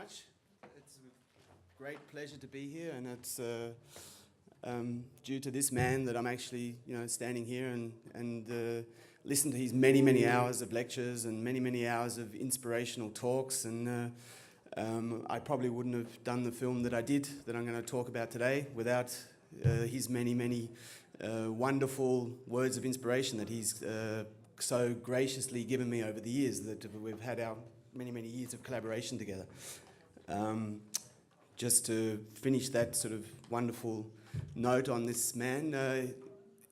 much. It's a great pleasure to be here, and it's due to this man that I'm actually, standing here and listen to his many, many hours of lectures and many, many hours of inspirational talks. And I probably wouldn't have done the film that I did, that I'm going to talk about today, without his many, many wonderful words of inspiration that he's so graciously given me over the years, that we've had our many, many years of collaboration together. Just to finish that sort of wonderful note on this man,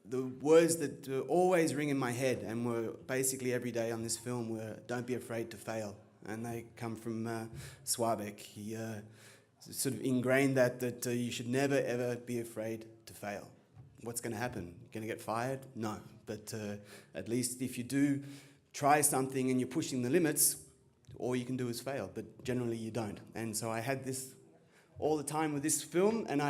the words that always ring in my head and were basically every day on this film were, "Don't be afraid to fail." And they come from Swarbeck. He sort of ingrained that you should never ever be afraid to fail. What's going to happen? You're going to get fired? No. But at least if you do try something and you're pushing the limits, all you can do is fail, but generally you don't. And so I had this all the time with this film, and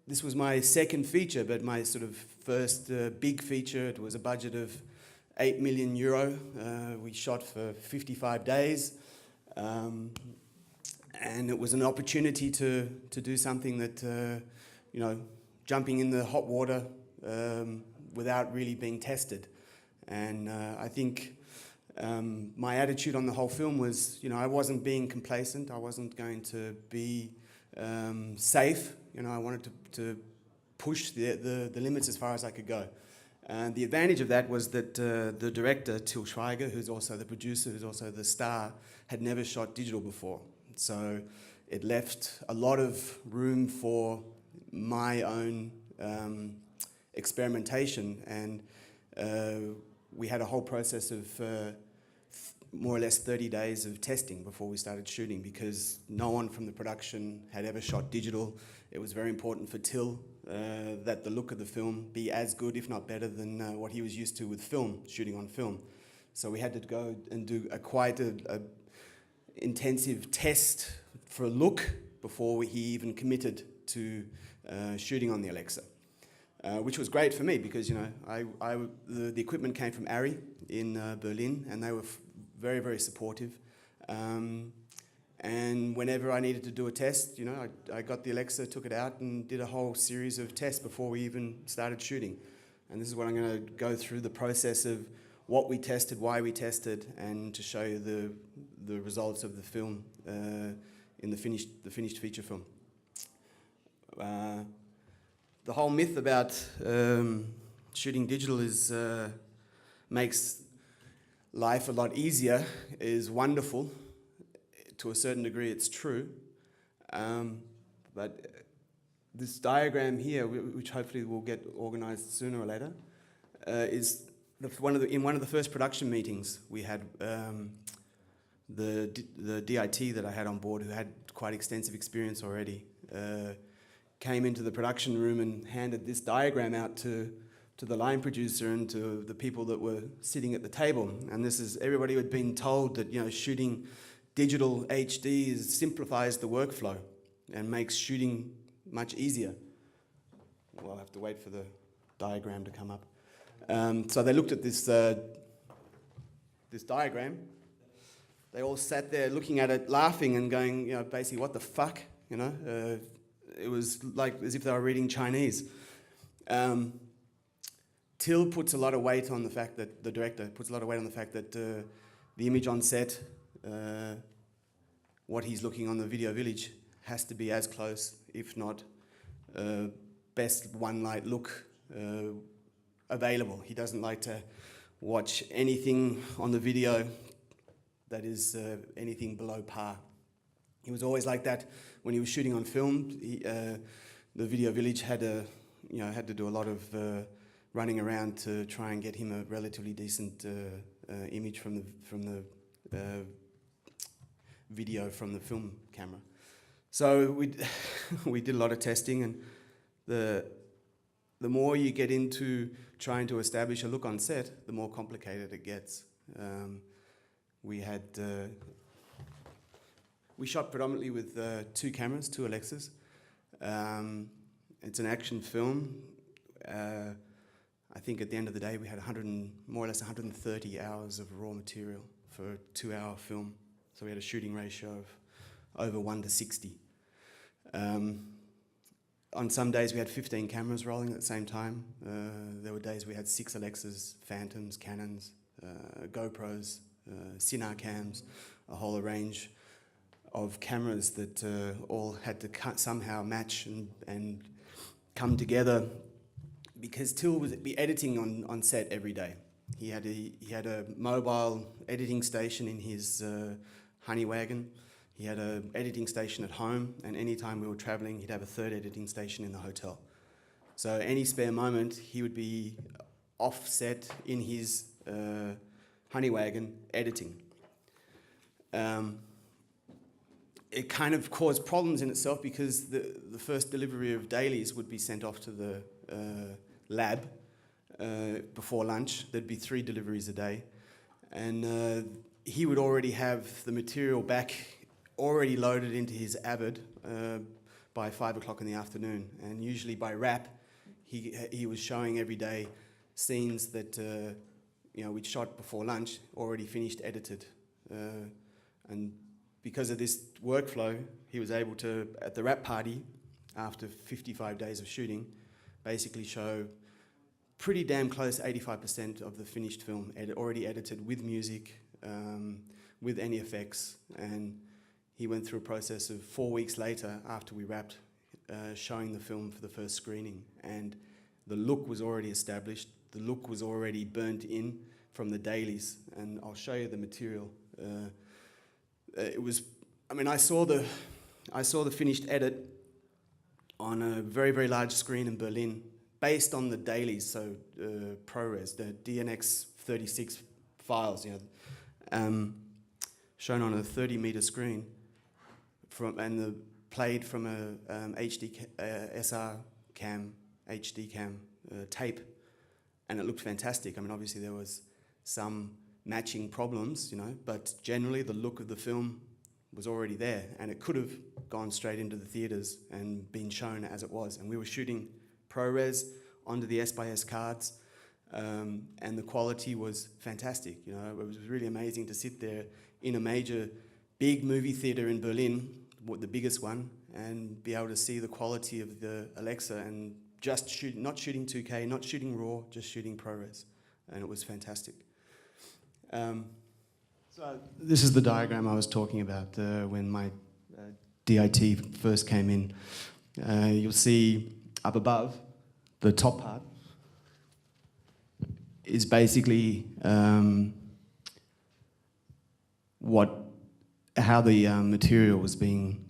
this was my second feature, but my sort of first big feature. It was a budget of €8 million. We shot for 55 days. And it was an opportunity to do something that, jumping in the hot water without really being tested. And I think my attitude on the whole film was, I wasn't being complacent. I wasn't going to be safe. I wanted to push the limits as far as I could go. And the advantage of that was that the director, Till Schweiger, who's also the producer, who's also the star, had never shot digital before. So it left a lot of room for my own experimentation, and we had a whole process of more or less 30 days of testing before we started shooting, because no one from the production had ever shot digital. It was very important for Till that the look of the film be as good, if not better, than what he was used to with film, shooting on film. So we had to go and do quite a intensive test for a look before he even committed to shooting on the Alexa, which was great for me because the equipment came from Ari in Berlin, and they were very, very supportive. And whenever I needed to do a test, I got the Alexa, took it out, and did a whole series of tests before we even started shooting. And this is what I'm going to go through, the process of what we tested, why we tested, and to show you the results of the film in the finished feature film. The whole myth about shooting digital makes life a lot easier is wonderful. To a certain degree, it's true. But this diagram here, which hopefully will get organized sooner or later, is in one of the first production meetings we had. The DIT that I had on board, who had quite extensive experience already, came into the production room and handed this diagram out to the line producer and to the people that were sitting at the table. And this is everybody who had been told that shooting digital HD simplifies the workflow and makes shooting much easier. Well, I'll have to wait for the diagram to come up. So they looked at this diagram. They all sat there looking at it, laughing and going, basically, what the fuck? It was like as if they were reading Chinese. Till puts a lot of weight on the fact that, the director puts a lot of weight on the fact that the image on set, what he's looking on the Video Village, has to be as close, if not best one light look available. He doesn't like to watch anything on the video that is anything below par. He was always like that when he was shooting on film. The Video Village had to do a lot of running around to try and get him a relatively decent image from the video from the film camera. So we did a lot of testing, and the more you get into trying to establish a look on set, the more complicated it gets. We shot predominantly with two cameras, two Alexas. It's an action film. I think at the end of the day we had more or less 130 hours of raw material for a 2-hour film. So we had a shooting ratio of over 1 to 60. On some days we had 15 cameras rolling at the same time. There were days we had 6 Alexas, Phantoms, Canons, GoPros, Cinecams, a whole range of cameras that all had to somehow match and come together, because Till would be editing on set every day. He had a mobile editing station in his honey wagon. He had an editing station at home, and anytime we were travelling, he'd have a third editing station in the hotel. So any spare moment, he would be offset in his honey wagon editing. It kind of caused problems in itself, because the first delivery of dailies would be sent off to the lab before lunch. There'd be 3 deliveries a day, and he would already have the material back already loaded into his Avid by 5 o'clock in the afternoon. And usually by wrap, he was showing every day scenes that we'd shot before lunch, already finished, edited. And because of this workflow, he was able to, at the wrap party, after 55 days of shooting, basically show pretty damn close 85% of the finished film, already edited with music, with any effects. And he went through a process of 4 weeks later, after we wrapped, showing the film for the first screening. And the look was already established. The look was already burnt in from the dailies. And I'll show you the material. It was, I mean, I saw the finished edit on a very, very large screen in Berlin, based on the dailies, so ProRes, the DNX 36 files, shown on a 30-meter screen, played from a HD SR cam, HD cam tape, and it looked fantastic. I mean, obviously there was some matching problems, but generally the look of the film was already there, and it could have gone straight into the theatres and been shown as it was. And we were shooting ProRes onto the S/S cards, and the quality was fantastic. It was really amazing to sit there in a major, big movie theatre in Berlin, the biggest one, and be able to see the quality of the Alexa and just not shooting 2K, not shooting RAW, just shooting ProRes, and it was fantastic. So this is the diagram I was talking about when my DIT first came in. You'll see up above, the top part is basically how the material was being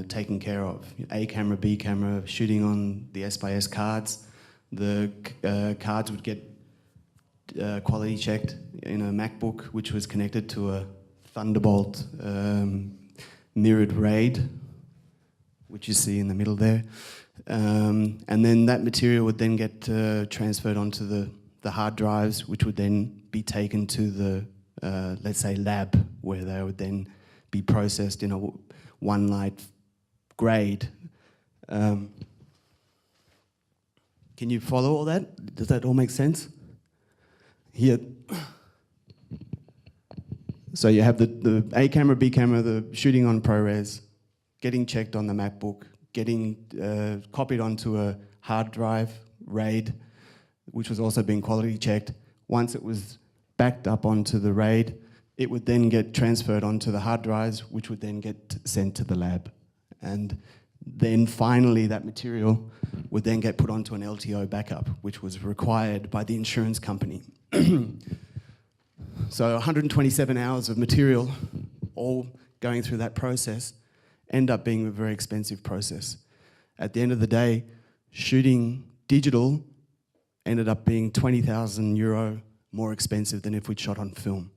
taken care of. A camera, B camera, shooting on the S/S cards. The cards would get quality checked in a MacBook, which was connected to a Thunderbolt mirrored RAID, which you see in the middle there. And then that material would then get transferred onto the hard drives, which would then be taken to the, let's say, lab, where they would then be processed in a one light grade. Can you follow all that? Does that all make sense? Here. So you have the A camera, B camera, the shooting on ProRes, getting checked on the MacBook, getting copied onto a hard drive, RAID, which was also being quality checked. Once it was backed up onto the RAID, it would then get transferred onto the hard drives, which would then get sent to the lab. And then finally that material would then get put onto an LTO backup, which was required by the insurance company. So 127 hours of material, all going through that process, end up being a very expensive process. At the end of the day, shooting digital ended up being €20,000 more expensive than if we'd shot on film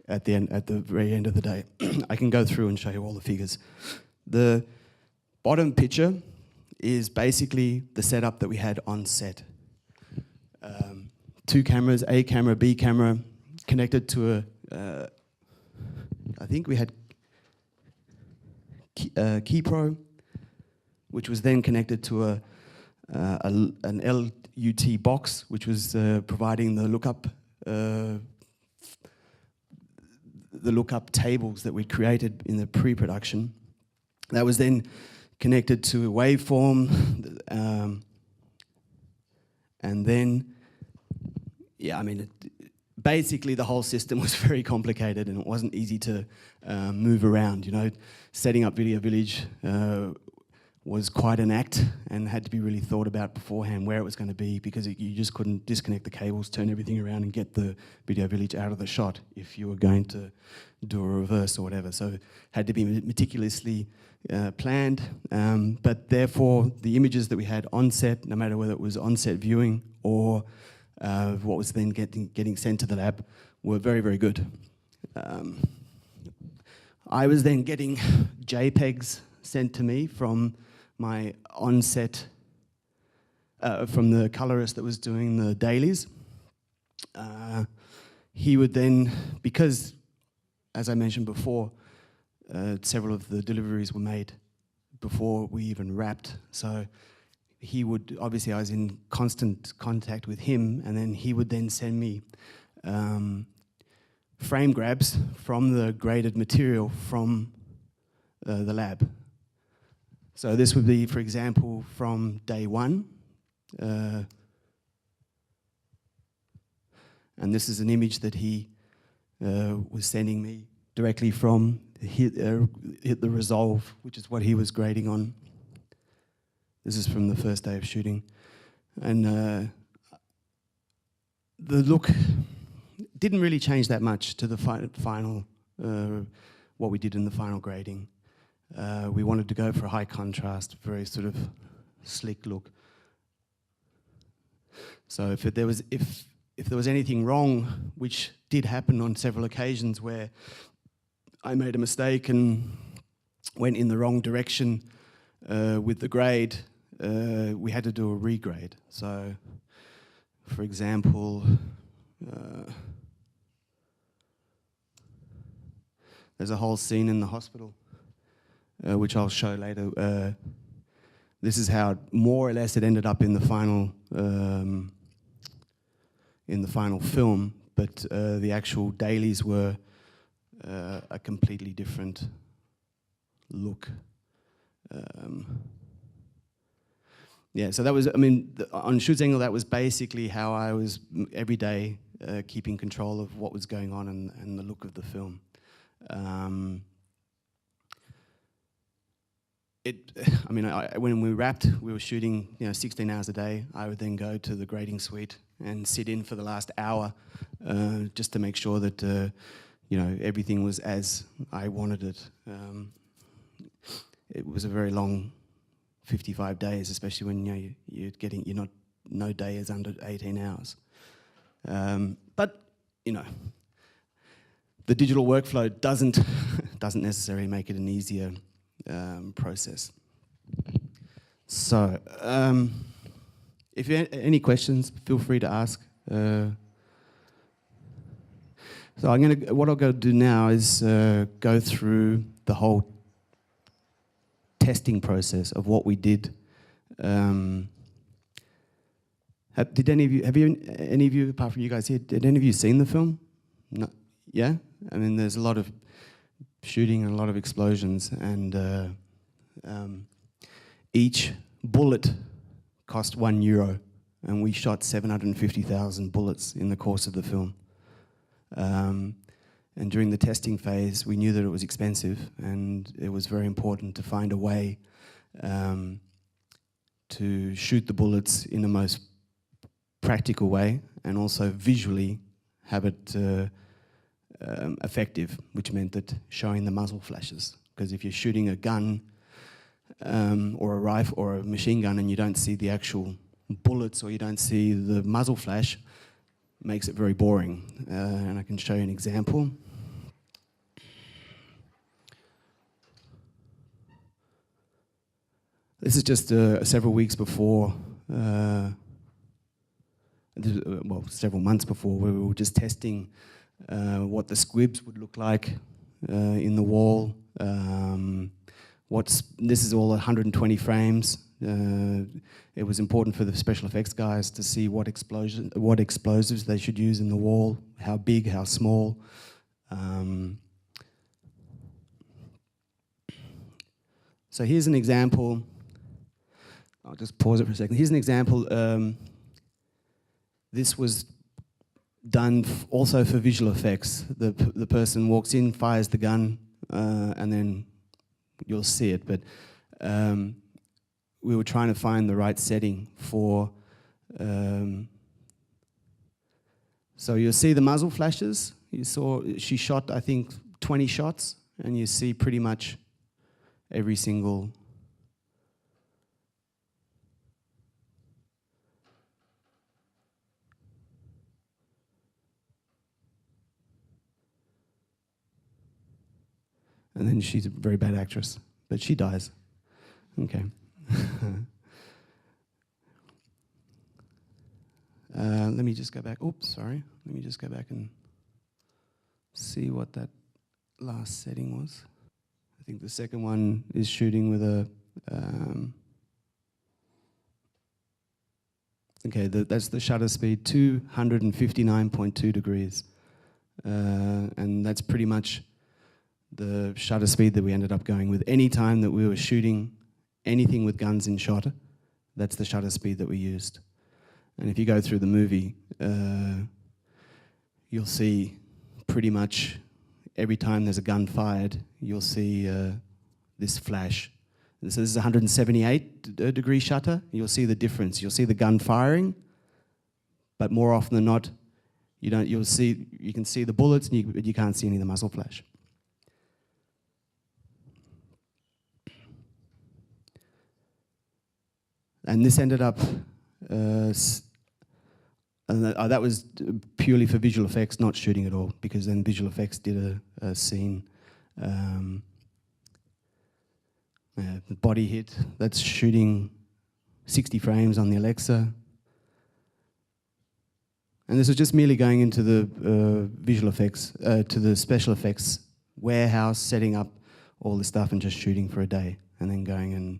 at the very end of the day. I can go through and show you all the figures. The bottom picture is basically the setup that we had on set. 2 cameras, A camera, B camera, connected to I think we had KeyPro, which was then connected to an LUT box, which was providing the lookup, the lookup tables that we'd created in the pre-production. That was then connected to a waveform, and then, yeah, I mean, basically the whole system was very complicated and it wasn't easy to move around. You know, setting up Video Village was quite an act and had to be really thought about beforehand where it was going to be, because you just couldn't disconnect the cables, turn everything around and get the Video Village out of the shot if you were going to do a reverse or whatever. So it had to be meticulously planned, but therefore the images that we had on set, no matter whether it was on-set viewing or what was then getting sent to the lab, were very, very good. I was then getting JPEGs sent to me from my on-set, from the colorist that was doing the dailies. He would then, because, as I mentioned before, several of the deliveries were made before we even wrapped, so he would, obviously I was in constant contact with him, and then he would then send me frame grabs from the graded material from the lab. So this would be, for example, from day one. And this is an image that he was sending me directly from hit the Resolve, which is what he was grading on. This is from the first day of shooting. And the look didn't really change that much to the final, what we did in the final grading. We wanted to go for a high contrast, very sort of slick look. So if there was anything wrong, which did happen on several occasions where I made a mistake and went in the wrong direction with the grade, we had to do a regrade. So, for example, there's a whole scene in the hospital, which I'll show later. This is how more or less it ended up in the final film, but the actual dailies were a completely different look. Yeah, so that was, I mean, on Schutzengle, that was basically how I was every day keeping control of what was going on and the look of the film. When we wrapped, we were shooting 16 hours a day. I would then go to the grading suite and sit in for the last hour just to make sure that everything was as I wanted it. It was a very long 55 days, especially when no day is under 18 hours. But the digital workflow doesn't necessarily make it an easier process. So, if you have any questions, feel free to ask. So what I'll go do now is go through the whole testing process of what we did. Did any of you, apart from you guys here, did any of you seen the film? No. Yeah? I mean, there's a lot of shooting and a lot of explosions, and each bullet cost €1, and we shot 750,000 bullets in the course of the film. And during the testing phase, we knew that it was expensive, and it was very important to find a way to shoot the bullets in the most practical way, and also visually have it effective, which meant that showing the muzzle flashes. Because if you're shooting a gun or a rifle or a machine gun and you don't see the actual bullets or you don't see the muzzle flash, makes it very boring. And I can show you an example. This is just several weeks before, several months before, we were just testing what the squibs would look like in the wall. This is all 120 frames. It was important for the special effects guys to see what explosives they should use in the wall, how big, how small. So here's an example. I'll just pause it for a second. Here's an example. This was done also for visual effects. The person walks in, fires the gun, and then you'll see it. But we were trying to find the right setting for... so you'll see the muzzle flashes. You saw, she shot, I think, 20 shots, and you see pretty much every single... And then she's a very bad actress, but she dies. Okay. Let me just go back. Oops, sorry. Let me just go back and see what that last setting was. I think the second one is shooting with a... okay, that's the shutter speed, 259.2 degrees. And that's pretty much the shutter speed that we ended up going with. Any time that we were shooting anything with guns in shot, that's the shutter speed that we used. And if you go through the movie, you'll see pretty much every time there's a gun fired, you'll see this flash. So this is 178 degree shutter. You'll see the difference. You'll see the gun firing, but more often than not, you can see the bullets, and you can't see any of the muzzle flash. And this ended up, that was purely for visual effects, not shooting at all, because then visual effects did a scene. The body hit, that's shooting 60 frames on the Alexa. And this was just merely going into the visual effects, to the special effects warehouse, setting up all the stuff and just shooting for a day, and then going and,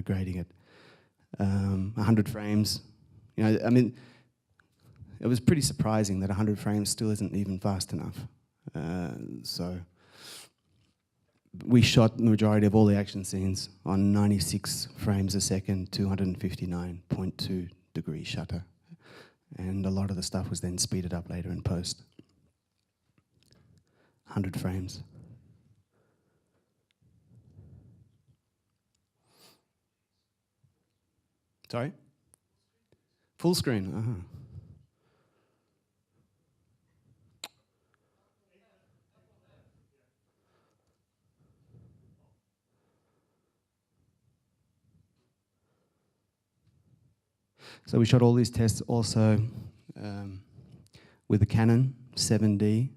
grading it. 100 frames, I mean, it was pretty surprising that 100 frames still isn't even fast enough. So we shot the majority of all the action scenes on 96 frames a second, 259.2 degree shutter. And a lot of the stuff was then speeded up later in post. 100 frames. Sorry? Full screen. Uh-huh. So we shot all these tests also with the Canon 7D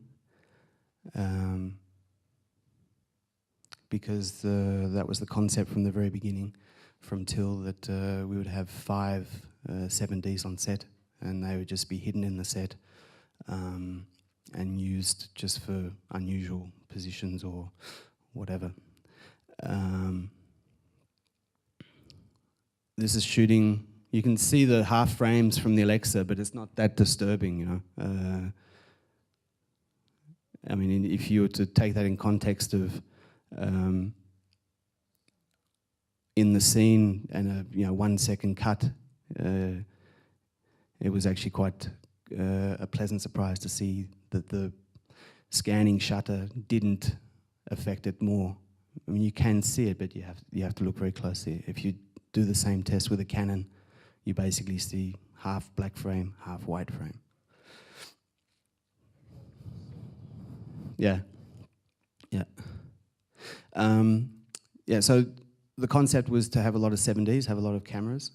because that was the concept from the very beginning, from Till, that we would have 5 7Ds on set, and they would just be hidden in the set and used just for unusual positions or whatever. This is shooting. You can see the half frames from the Alexa, but it's not that disturbing, I mean, if you were to take that in context of in the scene and a 1 second cut, it was actually quite a pleasant surprise to see that the scanning shutter didn't affect it more. I mean, you can see it, but you have to look very closely. If you do the same test with a Canon, you basically see half black frame, half white frame. Yeah. So the concept was to have a lot of 7Ds, have a lot of cameras.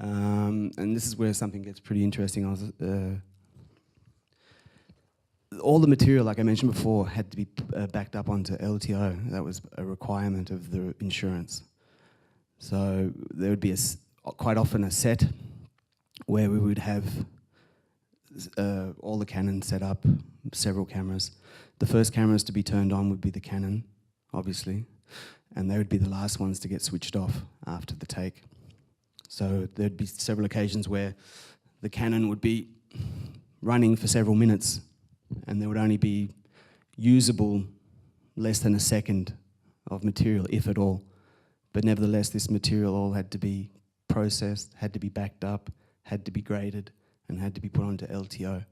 And this is where something gets pretty interesting. All the material, like I mentioned before, had to be backed up onto LTO. That was a requirement of the insurance. So there would be quite often a set where we would have all the Canon set up, several cameras. The first cameras to be turned on would be the Canon, obviously, and they would be the last ones to get switched off after the take. So there'd be several occasions where the Canon would be running for several minutes and there would only be usable less than a second of material, if at all. But nevertheless, this material all had to be processed, had to be backed up, had to be graded, and had to be put onto LTO.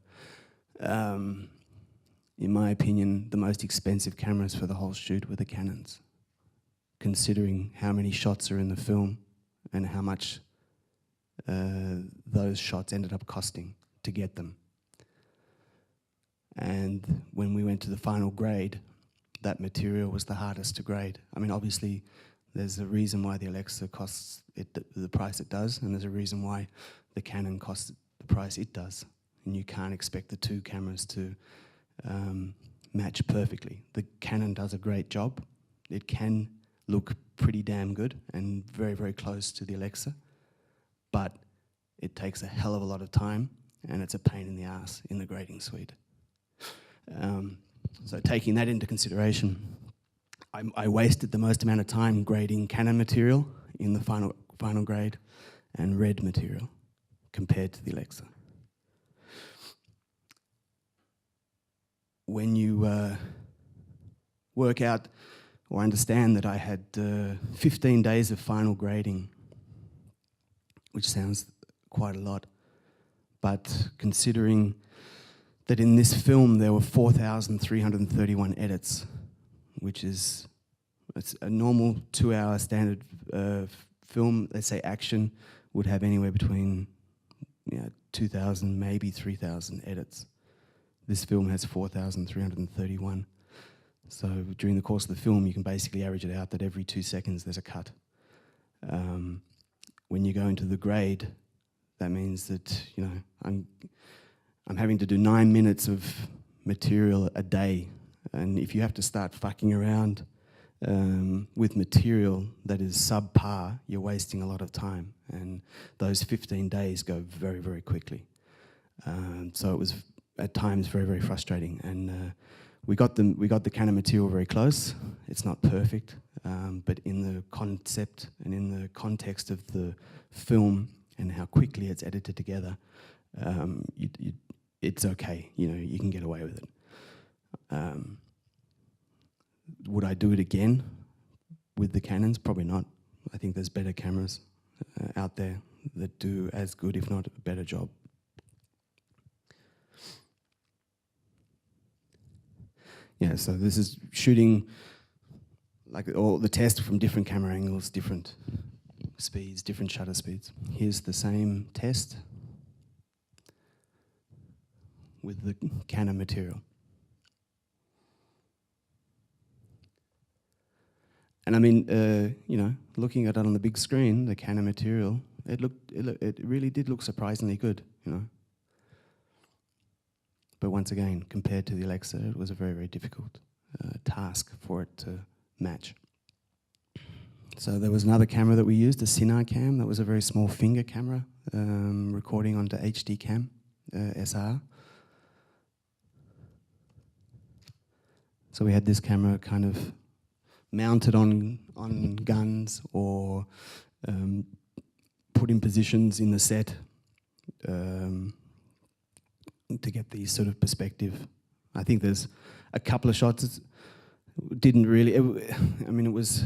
In my opinion, the most expensive cameras for the whole shoot were the Canons, considering how many shots are in the film and how much those shots ended up costing to get them. And when we went to the final grade, that material was the hardest to grade. I mean, obviously, there's a reason why the Alexa costs it the price it does, and there's a reason why the Canon costs the price it does. And you can't expect the two cameras to match perfectly. The Canon does a great job. It can look pretty damn good and very, very close to the Alexa, but it takes a hell of a lot of time, and it's a pain in the ass in the grading suite. So taking that into consideration, I wasted the most amount of time grading Canon material in the final grade and Red material compared to the Alexa. When you work out or understand that I had 15 days of final grading, which sounds quite a lot, but considering that in this film there were 4,331 edits, which is it's a normal 2-hour standard film, let's say action, would have anywhere between 2,000, maybe 3,000 edits. This film has 4,331. So during the course of the film, you can basically average it out that every 2 seconds there's a cut. When you go into the grade, that means that I'm having to do 9 minutes of material a day, and if you have to start fucking around with material that is subpar, you're wasting a lot of time, and those 15 days go very, very quickly. So it was at times very, very frustrating, and we got the Canon material very close. It's not perfect, but in the concept and in the context of the film and how quickly it's edited together, it's okay. You can get away with it. Would I do it again with the Canons? Probably not. I think there's better cameras out there that do as good, if not a better job. Yeah, so this is shooting like all the test from different camera angles, different speeds, different shutter speeds. Here's the same test with the Canon material. And I mean, looking at it on the big screen, the Canon material, it really did look surprisingly good, But once again, compared to the Alexa, it was a very, very difficult task for it to match. So there was another camera that we used, a Cinecam. That was a very small finger camera, recording onto HD Cam SR. So we had this camera kind of mounted on guns or put in positions in the set to get these sort of perspective. I think there's a couple of shots didn't really, it was,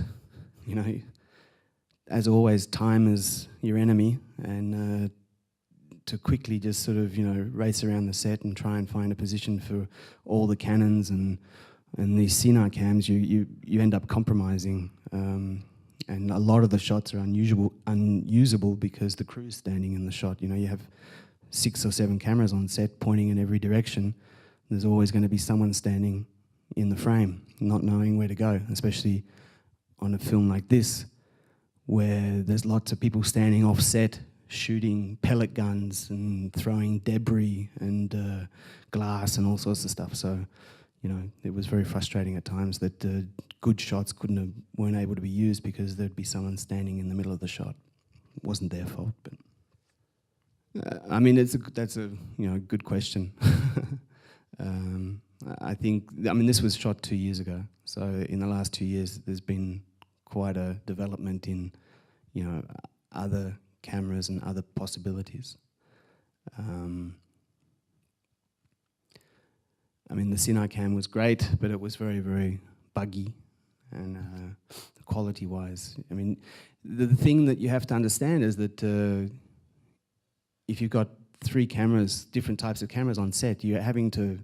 as always, time is your enemy, and to quickly just sort of, race around the set and try and find a position for all the Canons and these Cinecams, you end up compromising, and a lot of the shots are unusable because the crew's standing in the shot. You have 6 or 7 cameras on set pointing in every direction. There's always going to be someone standing in the frame, not knowing where to go, especially on a film like this, where there's lots of people standing off set, shooting pellet guns and throwing debris and glass and all sorts of stuff. So, it was very frustrating at times that good shots weren't able to be used because there'd be someone standing in the middle of the shot. It wasn't their fault, but that's a good question. I think this was shot 2 years ago, so in the last 2 years there's been quite a development in other cameras and other possibilities. The Cinecam was great, but it was very, very buggy, and quality-wise. I mean, the thing that you have to understand is that if you've got 3 cameras, different types of cameras on set, you're having to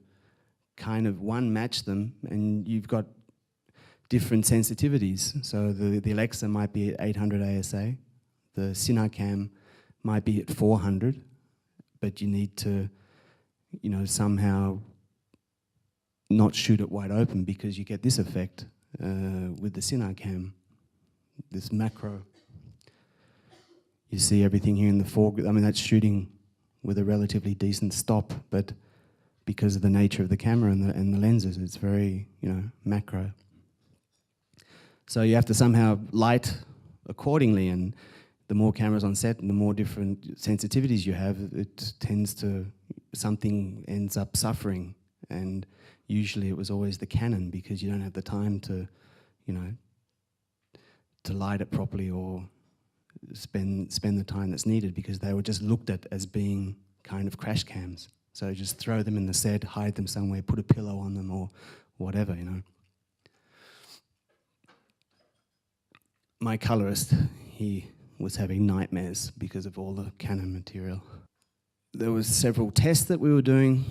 kind of, match them, and you've got different sensitivities. So the Alexa might be at 800 ASA, the Cinecam might be at 400, but you need to, you know, somehow not shoot it wide open, because you get this effect with the Cinecam, this macro. You see everything here in the foreground. I mean, that's shooting with a relatively decent stop, but because of the nature of the camera and the lenses, it's very, you know, macro. So you have to somehow light accordingly, and the more cameras on set and the more different sensitivities you have, it tends to, something ends up suffering. And usually it was always the Canon, because you don't have the time to, you know, to light it properly or spend the time that's needed, because they were just looked at as being kind of crash cams. So just throw them in the set, hide them somewhere, put a pillow on them or whatever, you know. My colorist, he was having nightmares because of all the Canon material. There was several tests that we were doing,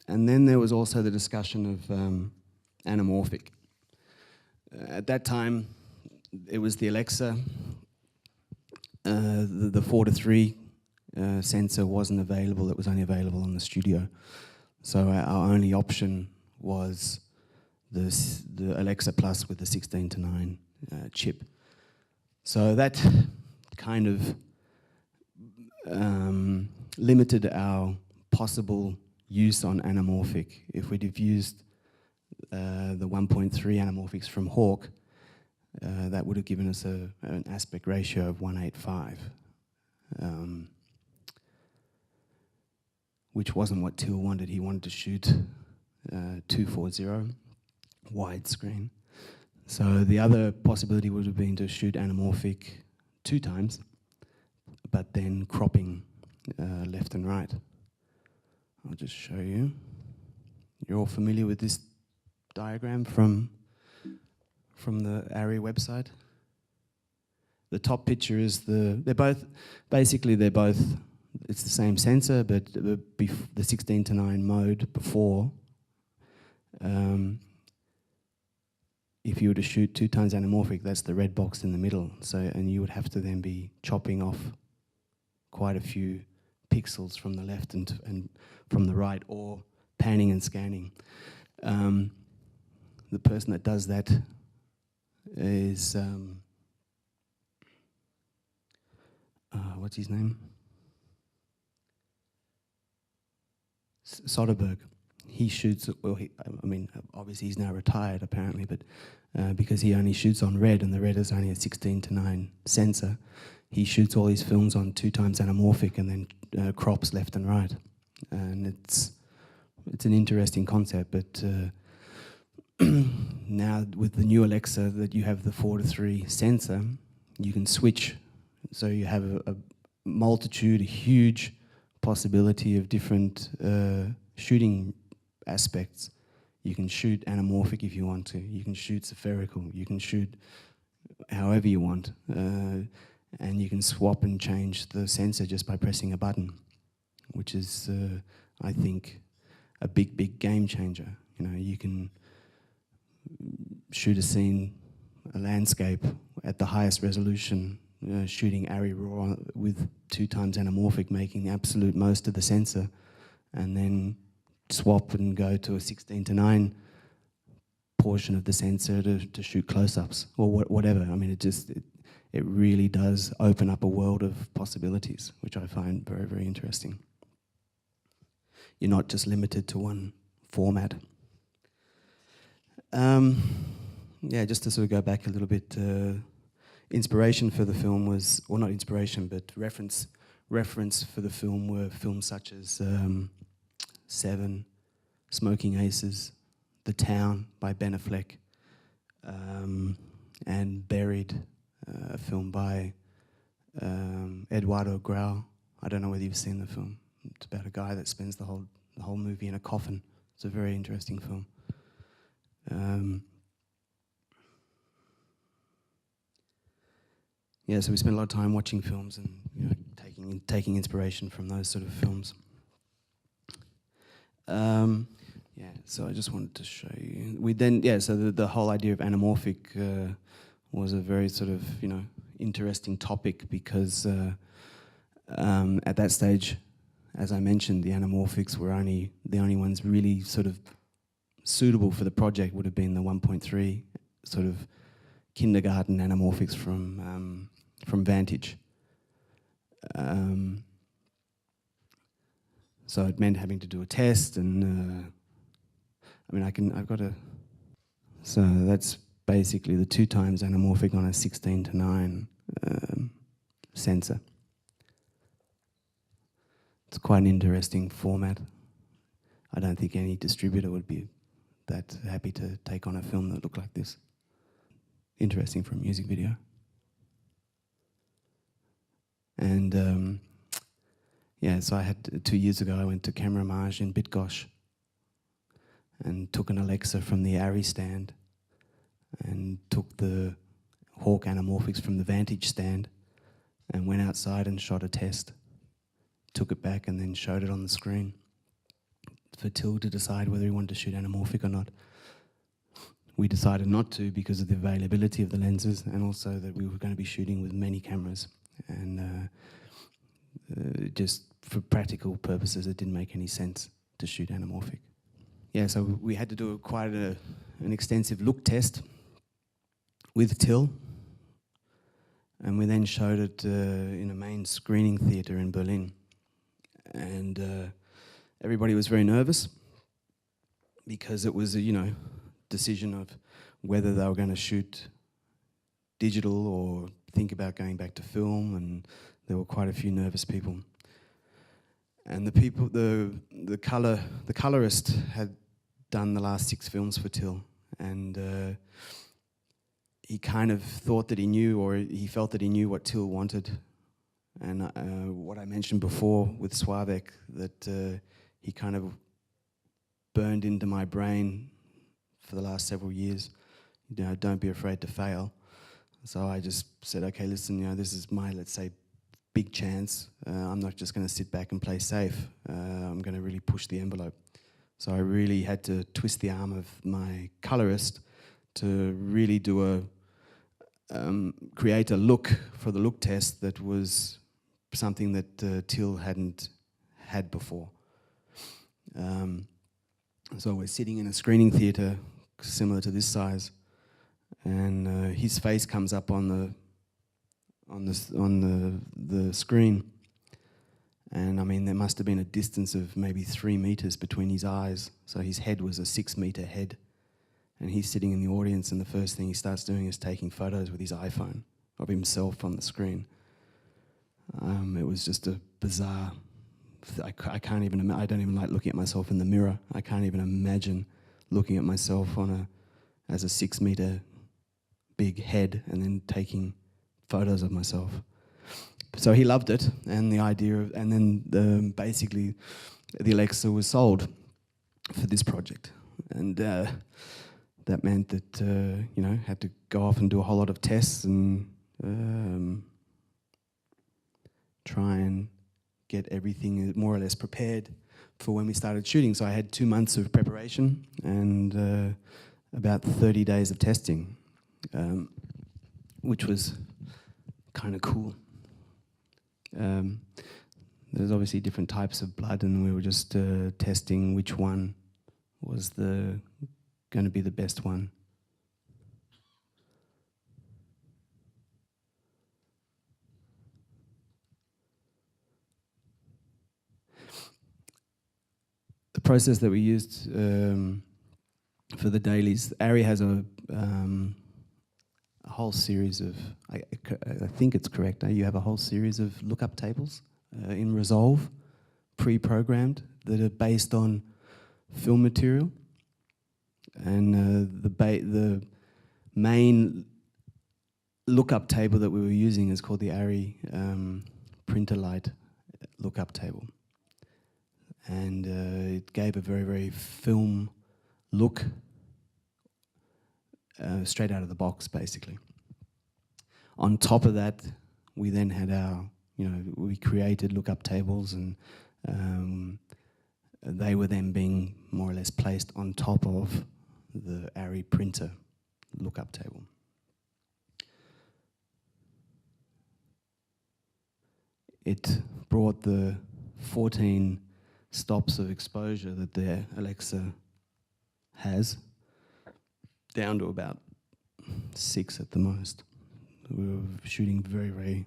and then there was also the discussion of anamorphic. At that time, it was the Alexa. The 4:3 sensor wasn't available. It was only available on the studio. So our only option was the Alexa Plus with the 16:9 chip. So that kind of limited our possible use on anamorphic. If we'd have used the 1.3 anamorphics from Hawk, that would have given us an aspect ratio of 1:8.5, which wasn't what Till wanted. He wanted to shoot 240 widescreen. So the other possibility would have been to shoot anamorphic 2 times, but then cropping left and right. I'll just show you. You're all familiar with this diagram from the ARRI website? The top picture is they're both, it's the same sensor, but the 16:9 mode before, if you were to shoot 2 times anamorphic, that's the red box in the middle. So, and you would have to then be chopping off quite a few pixels from the left and from the right, or panning and scanning. The person that does that is, what's his name? Soderbergh. He shoots, well, I mean, obviously he's now retired apparently, but because he only shoots on red, and the red is only a 16:9 sensor, he shoots all his films on 2 times anamorphic and then crops left and right. And it's an interesting concept, but now with the new Alexa that you have the 4:3 sensor, you can switch. So you have a multitude, a huge possibility of different shooting aspects. You can shoot anamorphic if you want to. You can shoot spherical. You can shoot however you want. And you can swap and change the sensor just by pressing a button, which is, I think, a big game changer. You know, you can shoot a scene, a landscape at the highest resolution, shooting ARRI RAW with 2 times anamorphic, making the absolute most of the sensor, and then swap and go to a 16:9 portion of the sensor to shoot close-ups or whatever. I mean, it really does open up a world of possibilities, which I find very, very interesting. You're not just limited to one format. Yeah, just to sort of go back a little bit, inspiration for the film was, or not inspiration, but reference for the film were films such as Seven, Smoking Aces, The Town by Ben Affleck, and Buried, a film by Eduardo Grau. I don't know whether you've seen the film. It's about a guy that spends the whole movie in a coffin. It's a very interesting film. yeah, so we spent a lot of time watching films and, you know, taking inspiration from those sort of films. Yeah, so I just wanted to show you. We then, yeah, so the whole idea of anamorphic was a very sort of, you know, interesting topic because at that stage, as I mentioned, the anamorphics were the only ones really sort of suitable for the project would have been the 1.3 sort of kindergarten anamorphics from Vantage. So it meant having to do a test, and I mean, I've got a. So that's basically the 2 times anamorphic on a 16:9 sensor. It's quite an interesting format. I don't think any distributor would be that happy to take on a film that looked like this. Interesting for a music video. And yeah, so I had 2 years ago, I went to Cameramage in Bitgosh and took an Alexa from the ARRI stand and took the Hawk anamorphics from the Vantage stand and went outside and shot a test. Took it back and then showed it on the screen for Till to decide whether he wanted to shoot anamorphic or not. We decided not to because of the availability of the lenses and also that we were going to be shooting with many cameras. And just for practical purposes, it didn't make any sense to shoot anamorphic. Yeah, so we had to do quite an extensive look test with Till. And we then showed it in a main screening theatre in Berlin. And everybody was very nervous because it was a, you know, decision of whether they were going to shoot digital or think about going back to film, and there were quite a few nervous people. And the colorist had done the last 6 films for Till, and he kind of thought that he knew, or he felt that he knew what Till wanted. And what I mentioned before with Sławek, that he kind of burned into my brain for the last several years. You know, don't be afraid to fail. So I just said, okay, listen, you know, this is my, let's say, big chance. I'm not just going to sit back and play safe. I'm going to really push the envelope. So I really had to twist the arm of my colorist to really do create a look for the look test that was something that Till hadn't had before. So we're sitting in a screening theatre similar to this size, and his face comes up on the screen, and I mean there must have been a distance of maybe 3 meters between his eyes. So his head was a 6-meter head, and he's sitting in the audience, and the first thing he starts doing is taking photos with his iPhone of himself on the screen. It was just a bizarre. I can't even. I don't even like looking at myself in the mirror. I can't even imagine looking at myself as a 6-meter big head and then taking photos of myself. So he loved it, and the idea of, and then basically the Alexa was sold for this project, and that meant that you know, had to go off and do a whole lot of tests and try and get everything more or less prepared for when we started shooting. So I had 2 months of preparation and about 30 days of testing, which was kind of cool. There's obviously different types of blood, and we were just testing which one was going to be the best one. The process that we used for the dailies, ARRI has a whole series of, I think it's correct, you have a whole series of lookup tables in Resolve, pre-programmed, that are based on film material. And the main lookup table that we were using is called the ARRI printer light lookup table. And it gave a very, very film look straight out of the box, basically. On top of that, we then had we created lookup tables, and they were then being more or less placed on top of the ARRI printer lookup table. It brought the 14 stops of exposure that the Alexa has down to about 6 at the most. We were shooting very, very...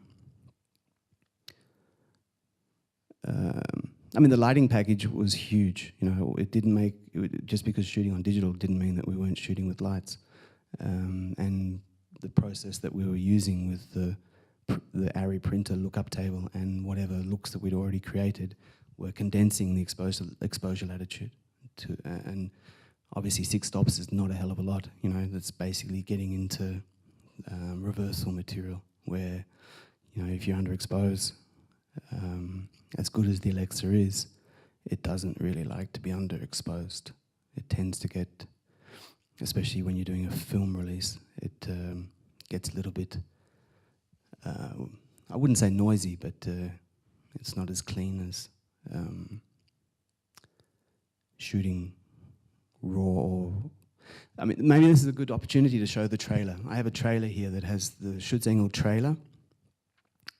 the lighting package was huge. It didn't make... just because shooting on digital didn't mean that we weren't shooting with lights. And the process that we were using with the ARRI printer lookup table and whatever looks that we'd already created were condensing the exposure latitude. And obviously 6 stops is not a hell of a lot. That's basically getting into reversal material where, if you're underexposed, as good as the Alexa is, it doesn't really like to be underexposed. It tends to get, especially when you're doing a film release, it gets a little bit, I wouldn't say noisy, but it's not as clean as shooting raw or... maybe this is a good opportunity to show the trailer. I have a trailer here that has the Schutzengel trailer,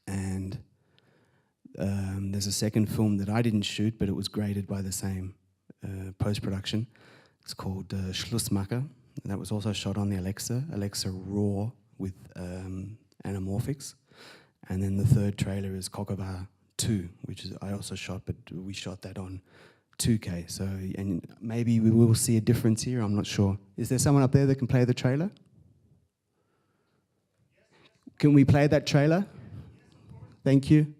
and there's a second film that I didn't shoot, but it was graded by the same post-production. It's called Schlussmacher, and that was also shot on the Alexa RAW with anamorphics. And then the third trailer is Krakow 2, which I also shot, but we shot that on 2K. So, and maybe we will see a difference here, I'm not sure. Is there someone up there that can play the trailer? Can we play that trailer? Thank you.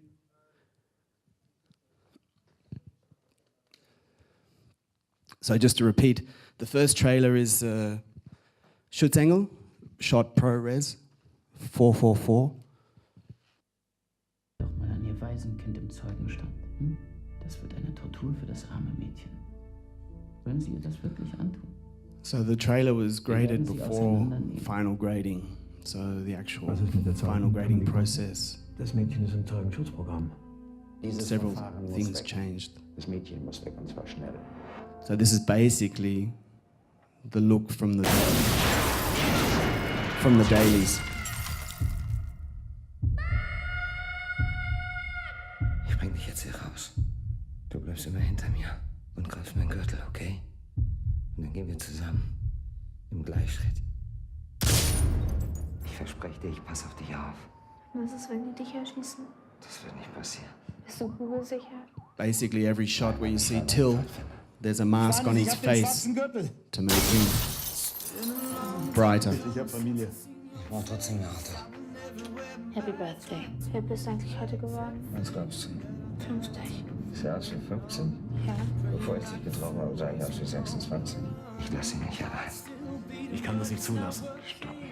So just to repeat, the first trailer is Schutzengel, shot ProRes, 444. Doch mal an ihr Waisenkind im Zeugenstand. Das wird eine Tortur für das arme Mädchen. Würden Sie ihr das wirklich antun? So the trailer was graded before final grading. So the actual final grading process. Das Mädchen ist im Zeugenschutzprogramm. Several things changed. Das Mädchen muss weg, und zwar schnell. So this is basically the look from the dailies. Ich bring dich jetzt hier raus. Du bleibst immer hinter mir und greifst meinen Gürtel, okay? Und dann gehen wir zusammen im Gleichschritt. Ich verspreche dir, ich passe auf dich auf. Was ist, wenn die dich erschießen? Das wird nicht passieren. Bist du kugelsicher? Basically every shot where you see Till, there's a mask on his face to make him brighter. Ich hab Familie. Ich brauche trotzdem ein Auto. Happy Birthday. Wie alt bist du eigentlich heute geworden? Was glaubst du? 50. Ist er aus wie 15? Ja. Bevor ich dich getroffen habe, sah ich aus wie 26. Ich lasse ihn nicht allein. Ich kann das nicht zulassen. Stopp mich.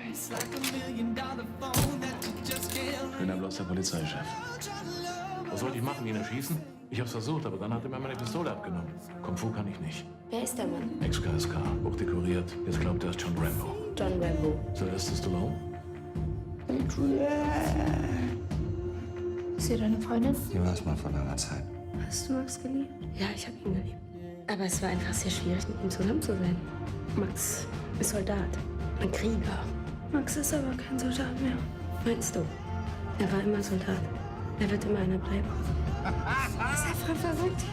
Ich bin ja bloß der Polizeichef. Was sollte ich machen, ihn erschießen? Ich hab's versucht, aber dann hat er mir meine Pistole abgenommen. Kung Fu kann ich nicht. Wer ist der Mann? Ex-KSK, hochdekoriert. Jetzt glaubt er ist John Rambo. John Rambo. Sylvester Stallone? Ist sie deine Freundin? Die war es mal vor langer Zeit. Hast du Max geliebt? Ja, ich habe ihn geliebt. Aber es war einfach sehr schwierig, mit ihm zusammen zu sein. Max ist Soldat. Ein Krieger. Max ist aber kein Soldat mehr. Meinst du? Er war immer Soldat. Er wird immer einer bleiben. Ist er voll verrückt?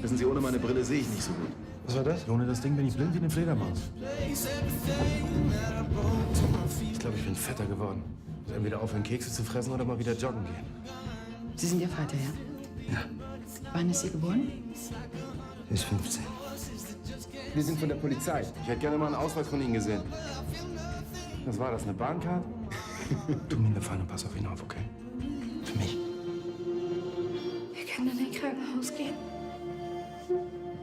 Wissen Sie, ohne meine Brille sehe ich nicht so gut. Was war das? Ohne das Ding bin ich blind wie eine Fledermaus. Ich glaube, ich bin fetter geworden. Muss entweder aufhören, Kekse zu fressen oder mal wieder joggen gehen. Sie sind Ihr Vater, ja? Ja, Wann ist sie geboren? sie ist 15. Wir sind von der Polizei. Ich hätte gerne mal einen Ausweis von Ihnen gesehen. Was war das, eine Bahncard? Tu mir einen Gefallen und pass auf ihn auf, okay? Für mich. Wir können in ein Krankenhaus gehen.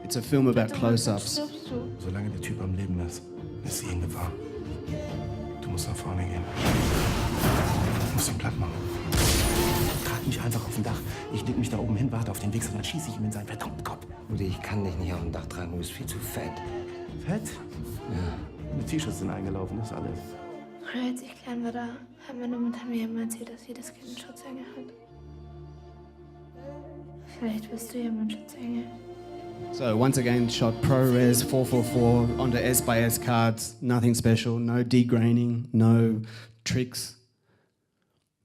It's a film about close-ups. Stirbst du? Solange der Typ am Leben ist sie in Gefahr. Du musst nach vorne gehen. Du musst ihn platt machen. Trag mich einfach auf dem Dach. Ich leg mich da oben hin, warte auf den Weg, und dann schieße ich ihm in seinen verdammten Kopf. Rudi, ich kann dich nicht auf dem Dach tragen, du bist viel zu fett. Fett? Ja. Die T-Shirts sind eingelaufen, das ist alles. Als ich klein war, da hat meine Mutter mir immer erzählt, dass jedes Kind einen Schutzengel hat. Vielleicht bist du ja mein Schutzengel. So once again, shot ProRes 444 onto S/S cards, nothing special, no degraining, no tricks.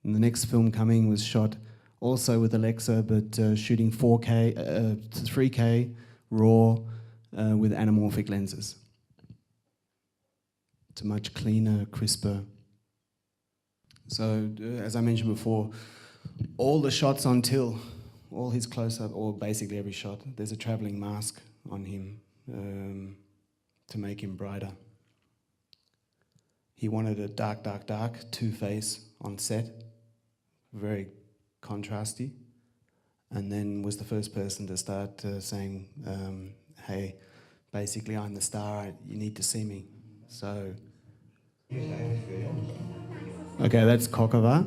And the next film coming was shot also with Alexa, but shooting 4K, 3K, RAW, with anamorphic lenses. It's a much cleaner, crisper. So, as I mentioned before, all the shots on Till, all his close-up, or basically every shot, there's a travelling mask on him to make him brighter. He wanted a dark, dark, dark two-face on set, very contrasty, and then was the first person to start saying, hey, basically I'm the star, you need to see me. So, okay, that's Krakow.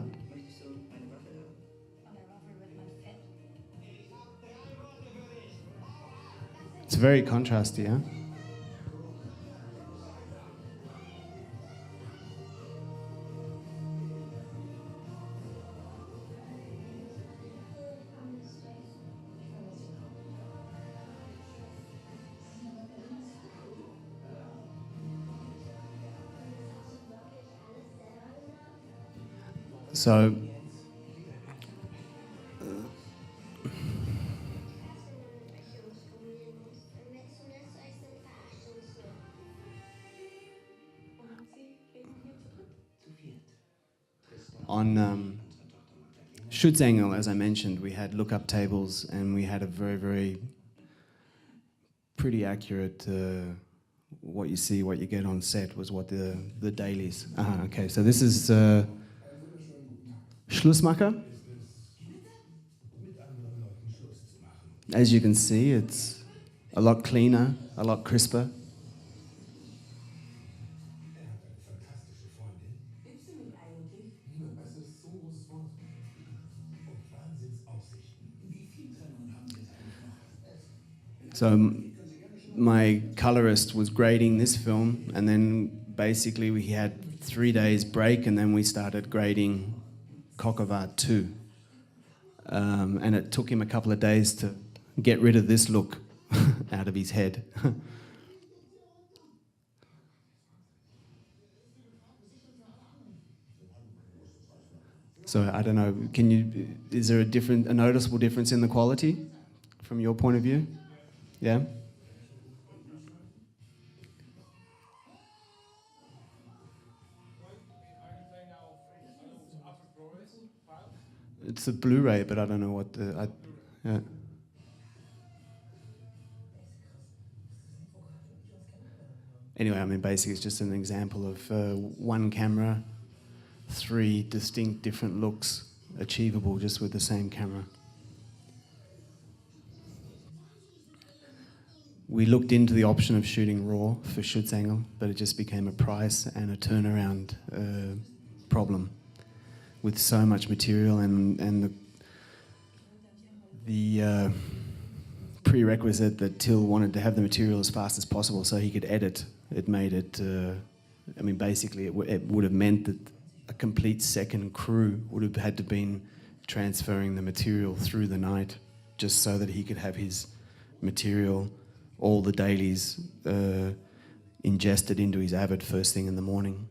It's very contrasty, huh? So, on Schutzengel, as I mentioned, we had lookup tables and we had a very, very pretty accurate what you see, what you get on set was what the dailies. Okay, so this is Schlussmacher. As you can see, it's a lot cleaner, a lot crisper. So my colorist was grading this film, and then basically we had 3 days break, and then we started grading Krakow 2. And it took him a couple of days to get rid of this look out of his head. So I don't know, is there a noticeable difference in the quality from your point of view? Yeah? It's a Blu-ray, but I don't know what yeah. Anyway, I mean, basically it's just an example of one camera, 3 distinct different looks achievable just with the same camera. We looked into the option of shooting RAW for Schutzengel, but it just became a price and a turnaround problem with so much material, and the prerequisite that Till wanted to have the material as fast as possible so he could edit. It made it, I mean, basically it would have meant that a complete second crew would have had to been transferring the material through the night just so that he could have his material, all the dailies ingested into his Avid first thing in the morning.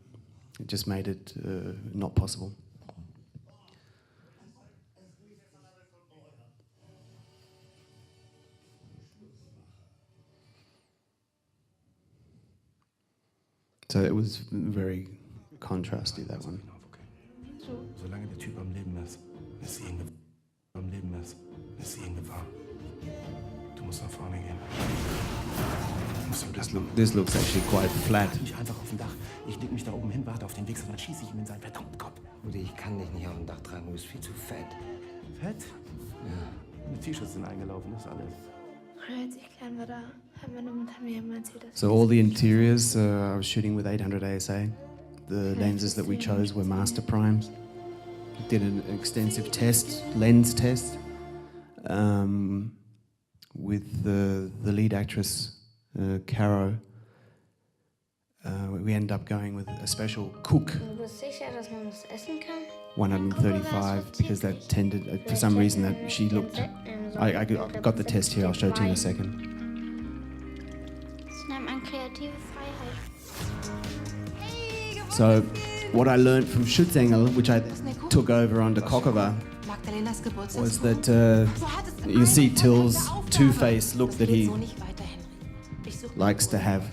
It just made it not possible. So it was very contrasty, that one. Solange der Typ am Leben ist sie in Gefahr. Du musst nach vorne gehen. Du musst ihm Platz machen. This looks actually quite flat. Trag mich einfach auf dem Dach. Ich leg mich da oben hin, warte auf den Wichser, dann schieße ich ihm in seinen verdammten Kopf. Rudi, ich kann dich nicht auf dem Dach tragen, du bist viel zu fett. Fett? Ja. Die T-Shirts sind eingelaufen, das ist alles. Als ich klein war, da hat meine Mutter mir immer erzählt, dass So all the interiors, I was shooting with 800 ASA. The lenses that we chose were master primes. Did an extensive lens test, with the lead actress, Caro. we ended up going with a special cook, Du bist sicher, dass man das essen kann? 135, because that tended, for some reason, that she looked. I got the test here. I'll show it to you in a second. Das nennt man kreative Freiheit. So, what I learned from Schutzengel, which I took over under Krakow, was that you see Till's two-faced look that he likes to have.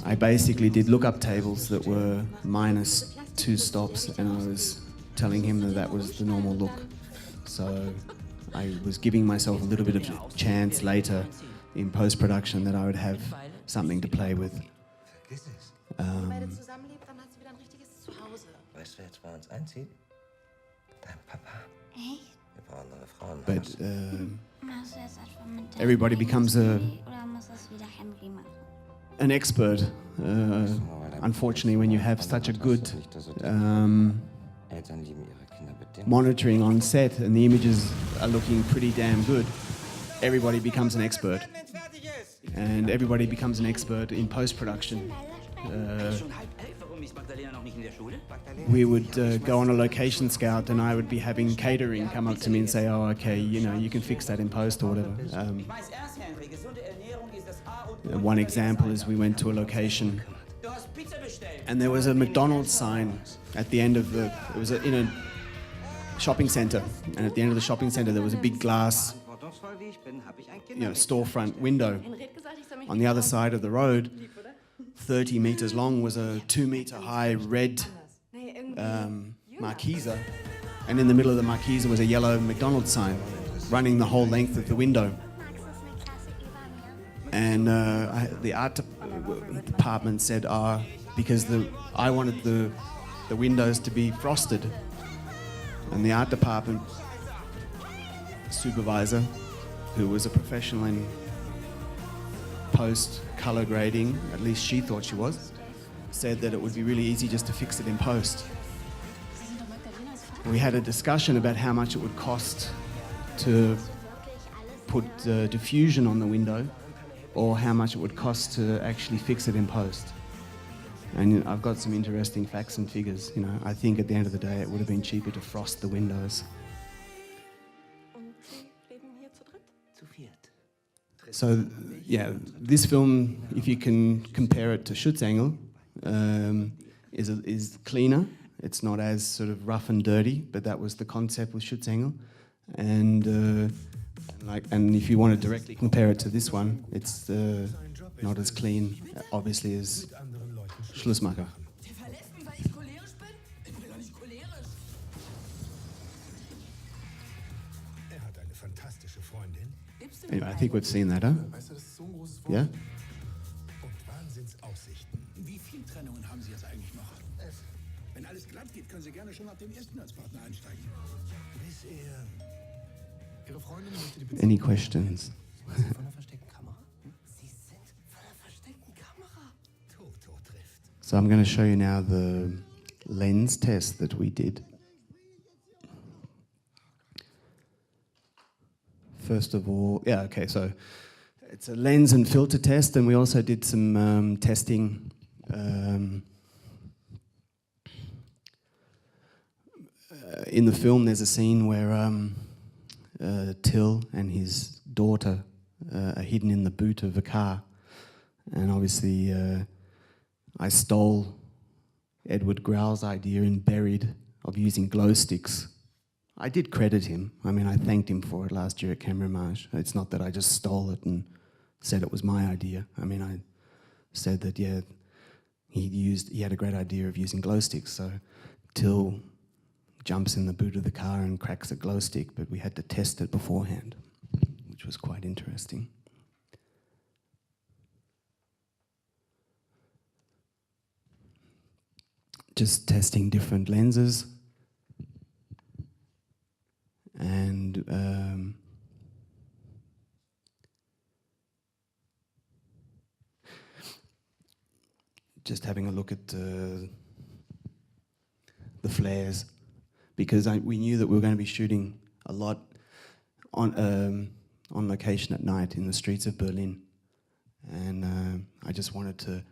I basically did look-up tables that were -2 stops, and I was telling him that that was the normal look. So I was giving myself a little bit of a chance later in post-production that I would have something to play with. Weißt du, jetzt bei uns einzieht? Dein Papa. Echt? Wir brauchen noch eine Frauenhaus. But Machst du jetzt etwa mit der everybody becomes oder muss das wieder Henry machen? an expert. Unfortunately, when you have such a good Eltern lieben ihre Kinder bedingt. monitoring on set and the images are looking pretty damn good, everybody becomes an expert. And everybody becomes an expert in post-production. We would go on a location scout and I would be having catering come up to me and say, oh, okay, you know, you can fix that in post or whatever. One example is we went to a location and there was a McDonald's sign at the end of the, it was in a shopping center, and at the end of the shopping center there was a big glass, storefront window. On the other side of the road, 30 meters long, was a 2-meter high red marquesa, and in the middle of the marquesa was a yellow McDonald's sign running the whole length of the window. And the art department said, because I wanted the windows to be frosted, and the art department supervisor, who was a professional in post color grading, at least she thought she was, said that it would be really easy just to fix it in post. We had a discussion about how much it would cost to put diffusion on the window, or how much it would cost to actually fix it in post. And I've got some interesting facts and figures. You know, I think at the end of the day it would have been cheaper to frost the windows. So, yeah, this film, if you can compare it to Schutzengel, is cleaner. It's not as sort of rough and dirty, but that was the concept with Schutzengel. And if you want to directly compare it to this one, it's not as clean, obviously, as Schlussmacher. Anyway, I think we've seen that, huh? Yeah? Wie viele Trennungen haben Sie jetzt eigentlich noch? Wenn alles glatt geht, können Sie gerne schon ab dem ersten als Partner einsteigen. Ihre Freundin möchte die Beziehung. Any questions? Von einer versteckten Kamera? Sie sind von einer versteckten Kamera. Toto trifft. So I'm going to show you now the lens test that we did. First of all, so it's a lens and filter test, and we also did some testing in the film. There's a scene where Till and his daughter are hidden in the boot of a car, and obviously I stole Edward Grau's idea in Buried of using glow sticks. I did credit him. I mean, I thanked him for it last year at Camerimage. It's not that I just stole it and said it was my idea. I mean, I said that, yeah, he had a great idea of using glow sticks. So Till jumps in the boot of the car and cracks a glow stick, but we had to test it beforehand, which was quite interesting. Just testing different lenses. And just having a look at the flares, because we knew that we were going to be shooting a lot on location at night in the streets of Berlin, and I just wanted to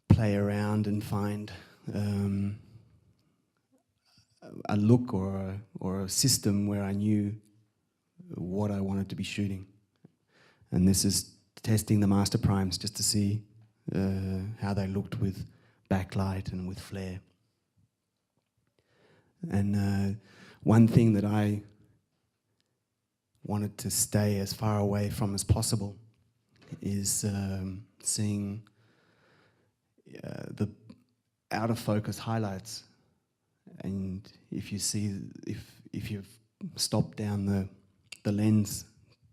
play around and find a look or a system where I knew what I wanted to be shooting. And this is testing the master primes just to see how they looked with backlight and with flare. And one thing that I wanted to stay as far away from as possible is seeing the out of focus highlights. And if you see, if you've stopped down the lens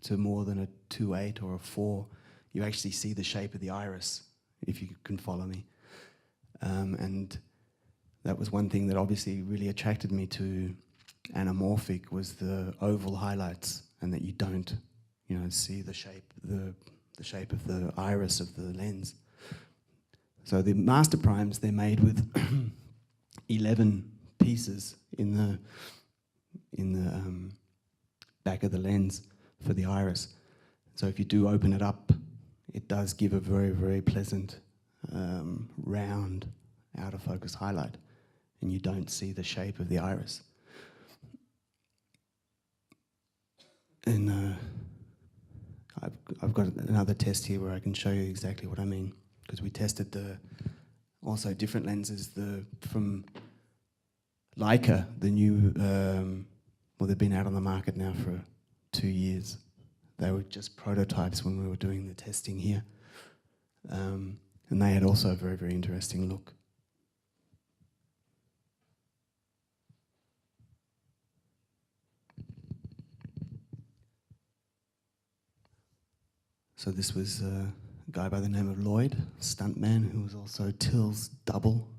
to more than a 2.8 or a 4, you actually see the shape of the iris, if you can follow me. And that was one thing that obviously really attracted me to anamorphic, was the oval highlights, and that you don't, see the shape of the iris of the lens. So the master primes, they're made with 11 pieces in the back of the lens for the iris. So if you do open it up, it does give a very, very pleasant round out of focus highlight, and you don't see the shape of the iris. And I've got another test here where I can show you exactly what I mean, because we tested also different lenses from Leica, the new, they've been out on the market now for 2 years. They were just prototypes when we were doing the testing here. And they had also a very, very interesting look. So this was a guy by the name of Lloyd, stuntman, who was also Till's double.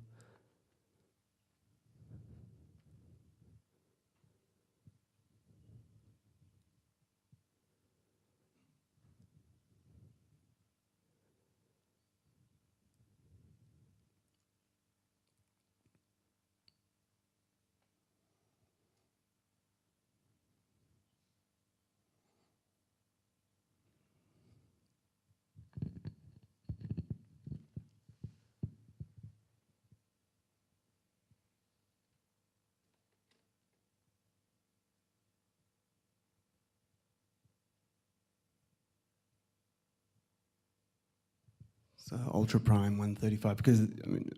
So ultra prime 135, because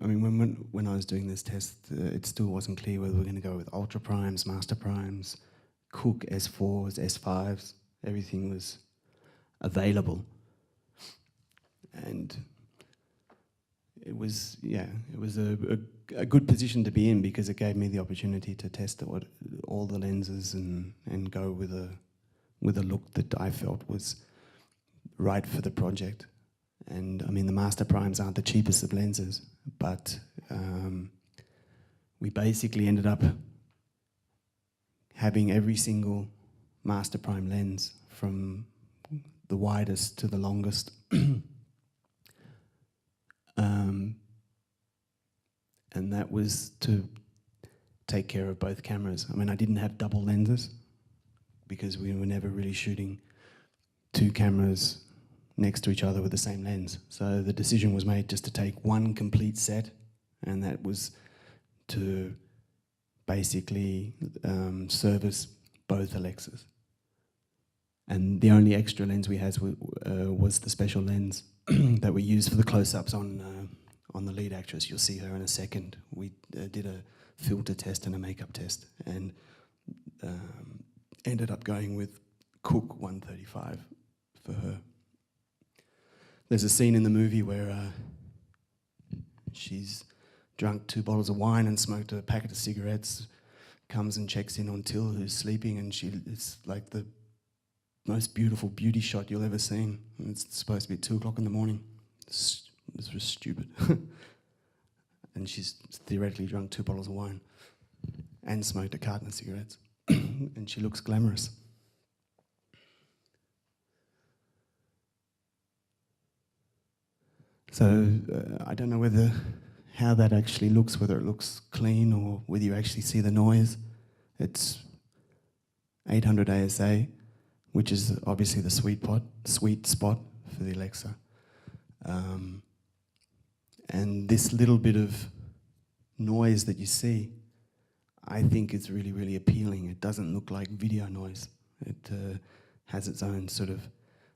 I mean when I was doing this test, it still wasn't clear whether we were going to go with ultra primes, master primes, Cook S4s, S5s. Everything was available, and it was a good position to be in, because it gave me the opportunity to test all the lenses and go with a look that I felt was right for the project. And I mean, the master primes aren't the cheapest of lenses, but we basically ended up having every single master prime lens, from the widest to the longest. And that was to take care of both cameras. I mean, I didn't have double lenses, because we were never really shooting two cameras next to each other with the same lens. So the decision was made just to take one complete set, and that was to basically service both Alexas. And the only extra lens we had was the special lens that we used for the close-ups on the lead actress. You'll see her in a second. We did a filter test and a makeup test, and ended up going with Cook 135 for her. There's a scene in the movie where she's drunk 2 bottles of wine and smoked a packet of cigarettes, comes and checks in on Till, who's sleeping, and it's like the most beautiful beauty shot you'll ever seen. And it's supposed to be at 2 o'clock in the morning. It's just stupid. And she's theoretically drunk 2 bottles of wine and smoked a carton of cigarettes. And she looks glamorous. So I don't know how that actually looks, whether it looks clean or whether you actually see the noise. It's 800 ASA, which is obviously the sweet spot for the Alexa. And this little bit of noise that you see, I think it's really, really appealing. It doesn't look like video noise. It has its own sort of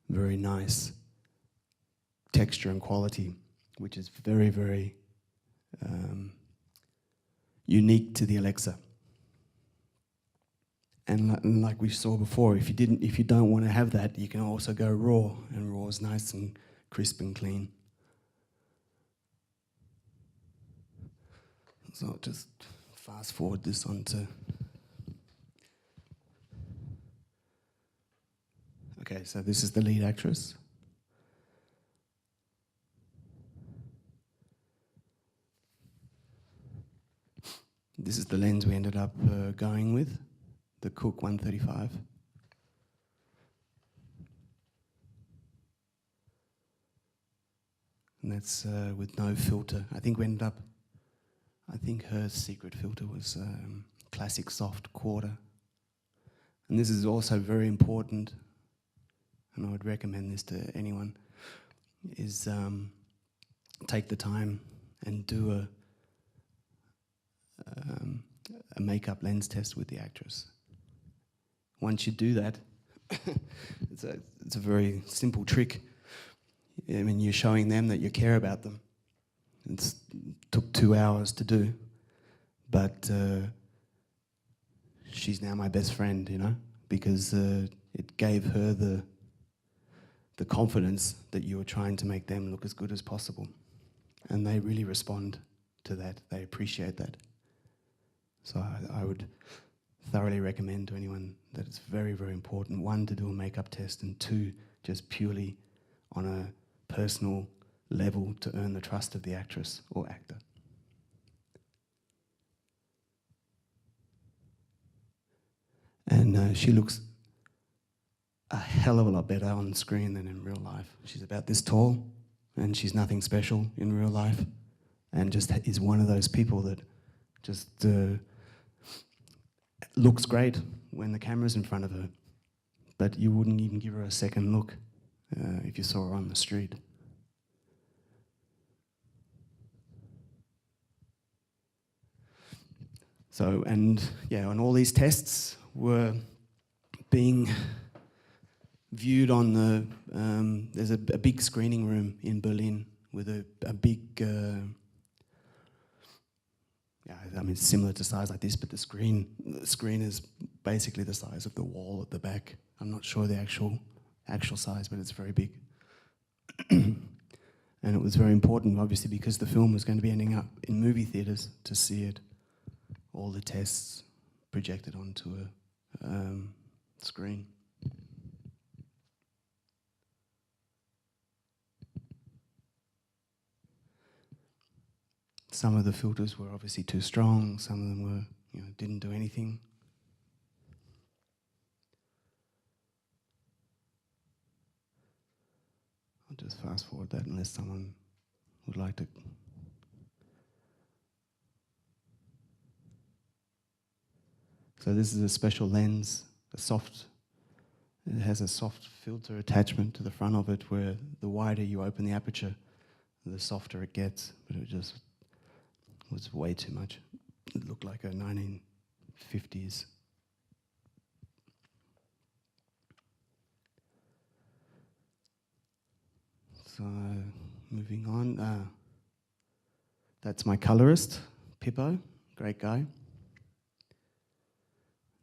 very nice texture and quality, which is very, very unique to the Alexa. And like we saw before, if you don't want to have that, you can also go RAW, and RAW is nice and crisp and clean. So I'll just fast forward this onto. Okay, so this is the lead actress. This is the lens we ended up going with, the Cooke 135. And that's with no filter. I think her secret filter was classic soft quarter. And this is also very important, and I would recommend this to anyone, is take the time and do a makeup lens test with the actress. Once you do that, it's a very simple trick. I mean, you're showing them that you care about them. It took 2 hours to do, but she's now my best friend, you know, because it gave her the confidence that you were trying to make them look as good as possible. And they really respond to that. They appreciate that. So I would thoroughly recommend to anyone that it's very, very important, one, to do a makeup test, and two, just purely on a personal level to earn the trust of the actress or actor. And she looks a hell of a lot better on screen than in real life. She's about this tall, and she's nothing special in real life, and just is one of those people that just looks great when the camera's in front of her, but you wouldn't even give her a second look if you saw her on the street. So, and yeah, and all these tests were being viewed on the, there's a big screening room in Berlin with a big, yeah, I mean, it's similar to size like this, but the screen is basically the size of the wall at the back. I'm not sure the actual size, but it's very big. And it was very important, obviously, because the film was going to be ending up in movie theaters, to see it, all the tests projected onto a screen. Some of the filters were obviously too strong, some of them were, you know, didn't do anything. I'll just fast forward that unless someone would like to. So this is a special lens, it has a soft filter attachment to the front of it, where the wider you open the aperture, the softer it gets, but it just was way too much. It looked like a 1950s. So, moving on. That's my colorist, Pippo, great guy.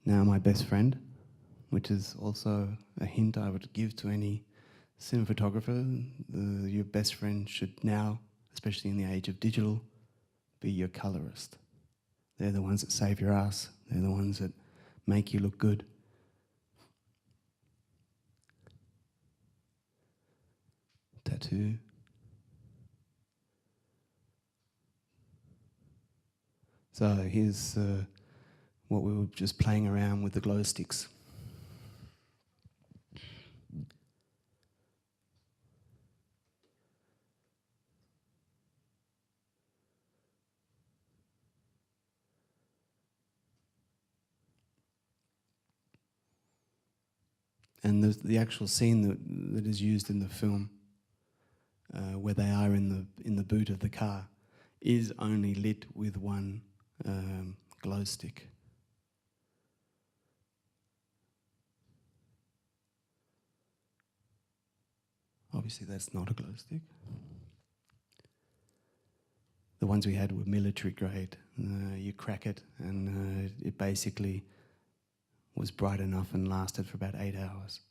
Now my best friend, which is also a hint I would give to any cinematographer. Your best friend should now, especially in the age of digital, be your colorist. They're the ones that save your ass. They're the ones that make you look good. Tattoo. So here's what we were just playing around with the glow sticks. And the actual scene that is used in the film where they are in the boot of the car, is only lit with one glow stick. Obviously that's not a glow stick. The ones we had were military grade. You crack it and it basically was bright enough and lasted for about 8 hours.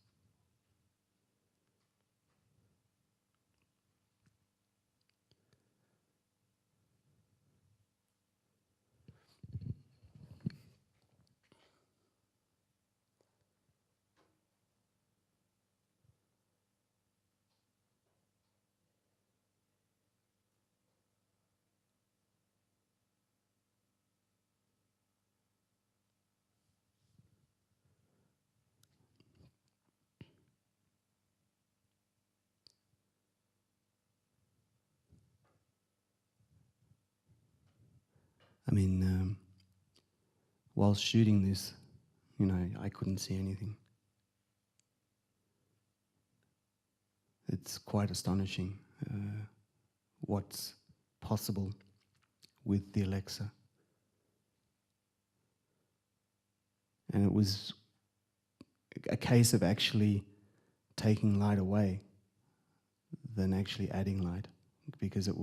I mean, whilst shooting this, you know, I couldn't see anything. It's quite astonishing what's possible with the Alexa. And it was a case of actually taking light away than actually adding light, because it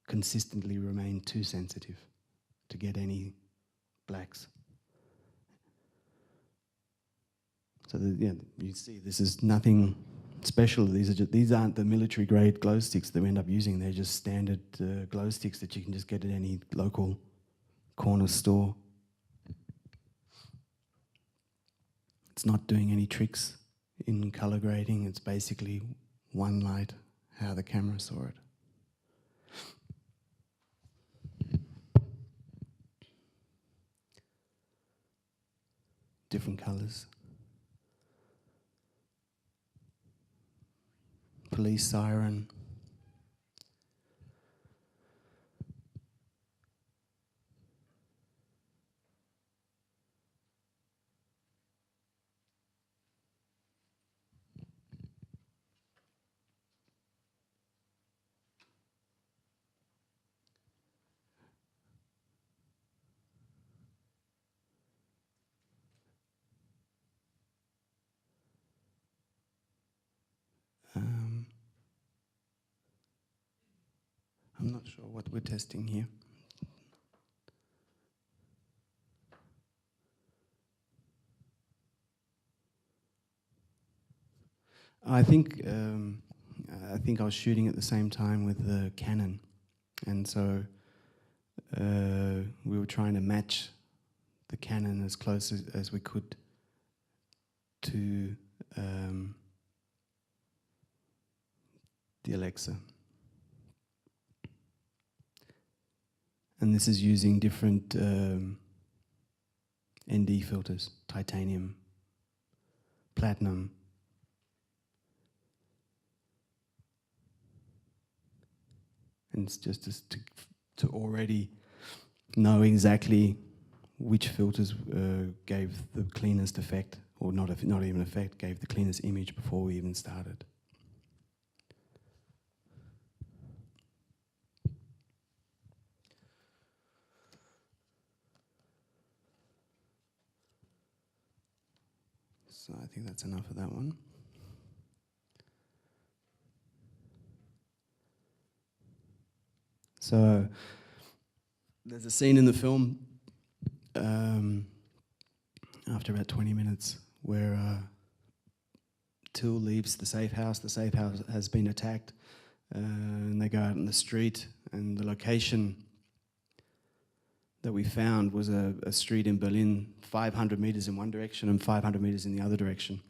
consistently remained too sensitive to get any blacks. So you see, this is nothing special. These aren't the military grade glow sticks that we end up using. They're just standard glow sticks that you can just get at any local corner store. It's not doing any tricks in color grading. It's basically one light, how the camera saw it. Different colors. Police siren. I'm not sure what we're testing here. I think I was shooting at the same time with the Canon, and so we were trying to match the Canon as close as we could to the Alexa. And this is using different ND filters, titanium, platinum. And it's just to already know exactly which filters gave the cleanest effect, or not even effect, gave the cleanest image before we even started. So I think that's enough of that one. So there's a scene in the film after about 20 minutes where Till leaves the safe house. The safe house has been attacked, and they go out in the street, and the location that we found was a street in Berlin, 500 meters in one direction and 500 meters in the other direction.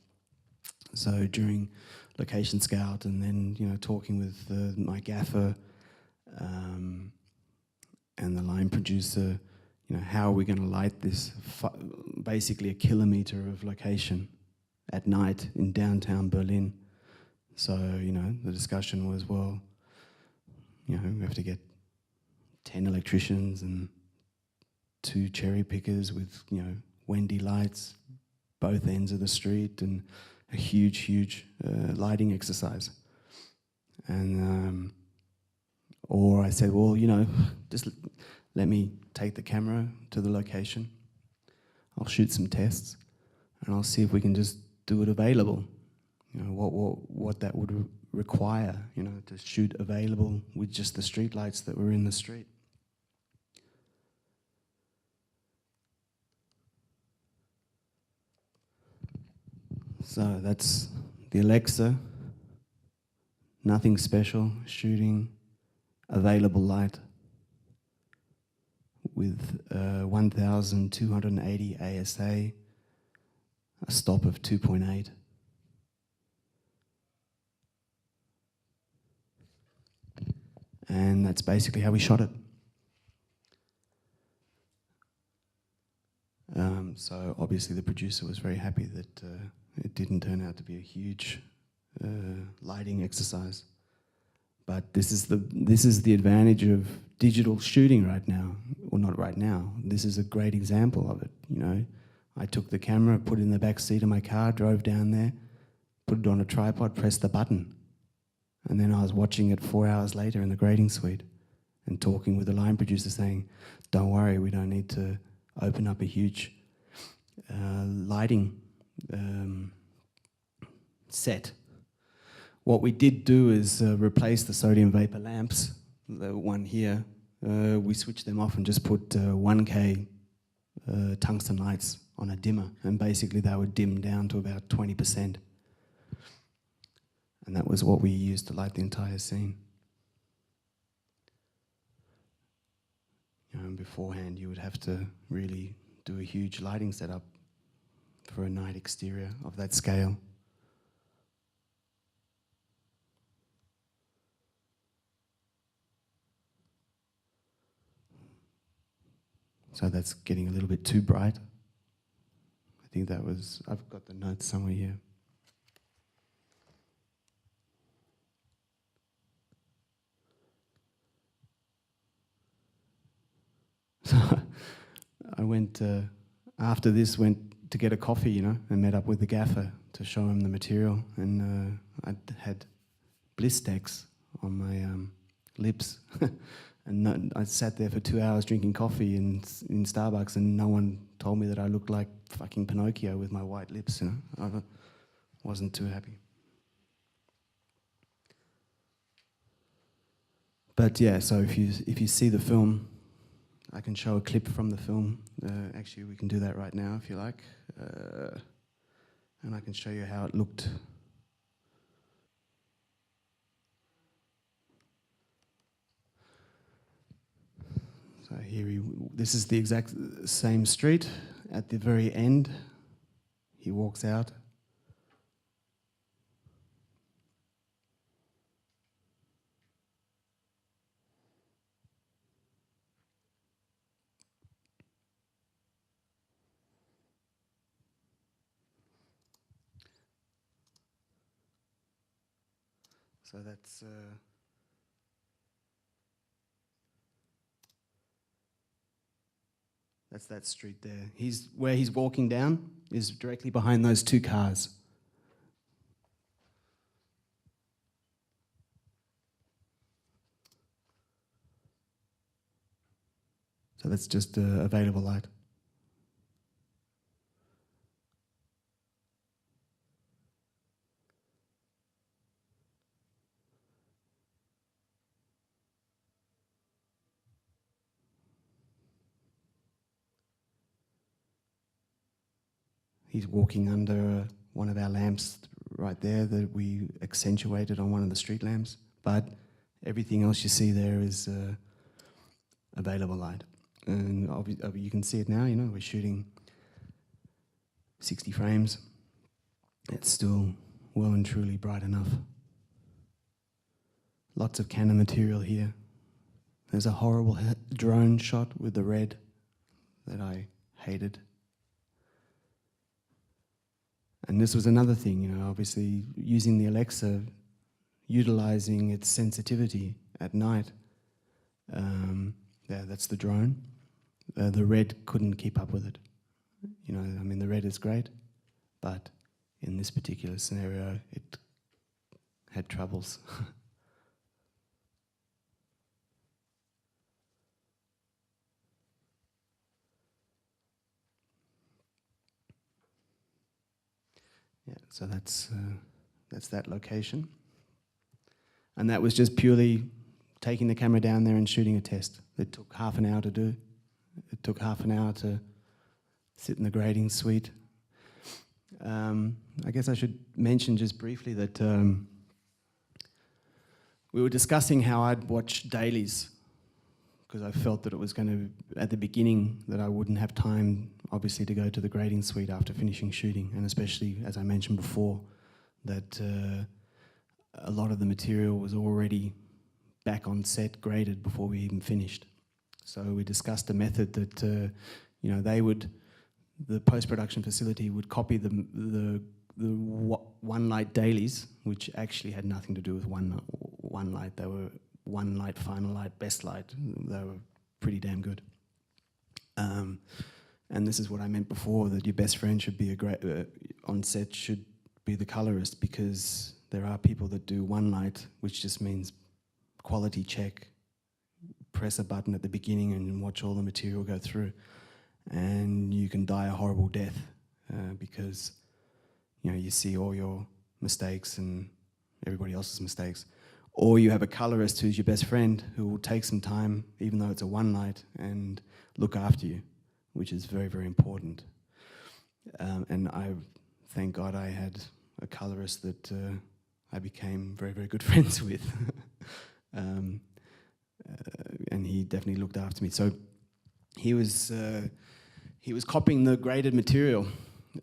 So during location scout and then talking with my gaffer and the line producer, how are we going to light this basically a kilometer of location at night in downtown Berlin? So the discussion was, well, we have to get 10 electricians and 2 cherry pickers with, Wendy lights, both ends of the street, and a huge lighting exercise. And or I said, well, you know, just let me take the camera to the location. I'll shoot some tests, and I'll see if we can just do it available. You know, what that would require, you know, to shoot available with just the street lights that were in the street. So that's the Alexa, nothing special, shooting available light with 1280 ASA, a stop of 2.8. And that's basically how we shot it. So obviously the producer was very happy that it didn't turn out to be a huge lighting exercise. But this is the advantage of digital shooting right now. Well, not right now. This is a great example of it. You know, I took the camera, put it in the back seat of my car, drove down there, put it on a tripod, pressed the button. And then I was watching it 4 hours later in the grading suite and talking with the line producer saying, don't worry, we don't need to open up a huge lighting set. What we did do is replace the sodium vapor lamps, the one here. We switched them off and just put 1K tungsten lights on a dimmer, and basically they would dim down to about 20%. And that was what we used to light the entire scene. You know, beforehand you would have to really do a huge lighting setup for a night exterior of that scale. So that's getting a little bit too bright. I think that was, I've got the notes somewhere here. So I went, after this, went to get a coffee, you know, and met up with the gaffer to show him the material. And I had bliss stacks on my lips. And I sat there for 2 hours drinking coffee in Starbucks, and no one told me that I looked like fucking Pinocchio with my white lips, you know. I wasn't too happy. But yeah, so if you see the film, I can show a clip from the film. Actually, we can do that right now if you like. And I can show you how it looked. So here this is the exact same street. At the very end, he walks out. So that's that street there. Where he's walking down is directly behind those two cars. So that's just available light. He's walking under one of our lamps right there that we accentuated on one of the street lamps, but everything else you see there is available light. And you can see it now, you know, we're shooting 60 frames. It's still well and truly bright enough. Lots of Canon material here. There's a horrible drone shot with the red that I hated. And this was another thing, you know, obviously using the Alexa, utilizing its sensitivity at night. Yeah, that's the drone. The red couldn't keep up with it. You know, I mean, the red is great, but in this particular scenario, it had troubles. Yeah, so that's that location. And that was just purely taking the camera down there and shooting a test. It took half an hour to do. It took half an hour to sit in the grading suite. I guess I should mention just briefly that we were discussing how I'd watch dailies, because I felt that it was going to, at the beginning, that I wouldn't have time, obviously, to go to the grading suite after finishing shooting, and especially, as I mentioned before, that a lot of the material was already back on set graded before we even finished. So we discussed a method that, the post-production facility would copy the one light dailies, which actually had nothing to do with one light. They were one light, final light, best light. They were pretty damn good. And this is what I meant before, that your best friend should be on set should be the colorist, because there are people that do one light, which just means quality check, press a button at the beginning and watch all the material go through. And you can die a horrible death because you see all your mistakes and everybody else's mistakes. Or you have a colorist who's your best friend who will take some time, even though it's a one light, and look after you, which is very, very important. And I thank God I had a colorist that I became very, very good friends with. And he definitely looked after me. So he was copying the graded material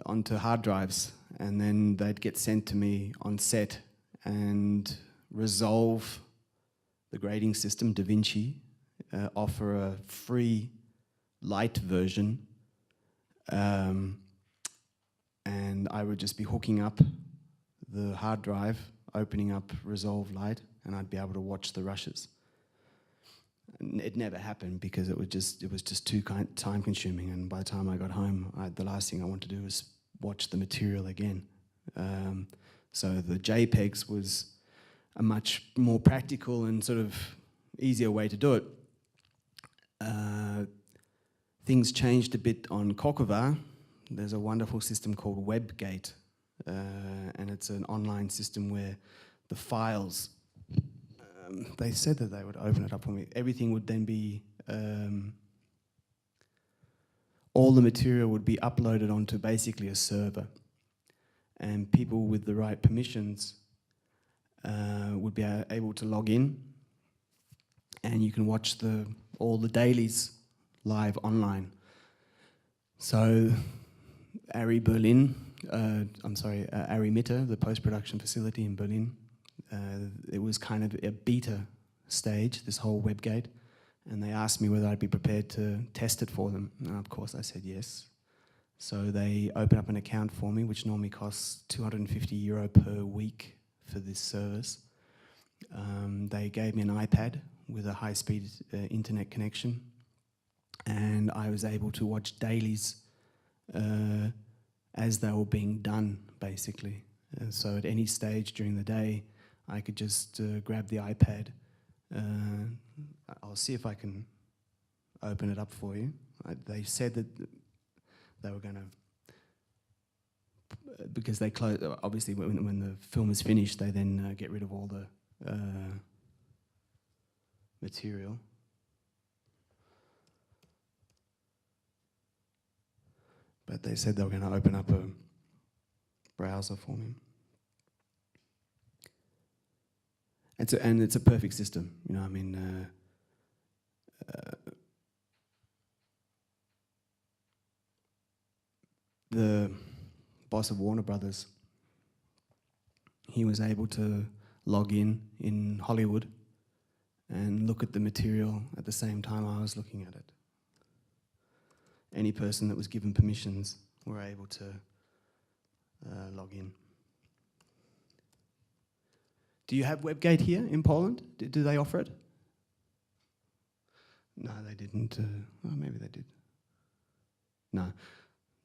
onto hard drives, and then they'd get sent to me on set and resolve the grading system, DaVinci, offer a free light version, and I would just be hooking up the hard drive, opening up Resolve Light, and I'd be able to watch the rushes. And it never happened because it was just too time consuming, and by the time I got home, the last thing I wanted to do was watch the material again. So the JPEGs was a much more practical and sort of easier way to do it. Things changed a bit on Krakow. There's a wonderful system called WebGate, and it's an online system where the files, they said that they would open it up for me. Everything would then be, all the material would be uploaded onto basically a server, and people with the right permissions would be able to log in, and you can watch all the dailies live online. So Ari Mitte, the post-production facility in Berlin, it was kind of a beta stage, this whole WebGate, and they asked me whether I'd be prepared to test it for them, and of course I said yes. So they opened up an account for me, which normally costs €250 per week for this service. They gave me an iPad with a high-speed internet connection, and I was able to watch dailies as they were being done, basically. So at any stage during the day, I could just grab the iPad. I'll see if I can open it up for you. They said that they were going to, because they close, obviously when the film is finished, they then get rid of all the material. But they said they were going to open up a browser for me. And it's a perfect system, the boss of Warner Brothers, he was able to log in Hollywood and look at the material at the same time I was looking at it. Any person that was given permissions were able to log in. Do you have WebGate here in Poland? Do they offer it? No, they didn't. Maybe they did. No,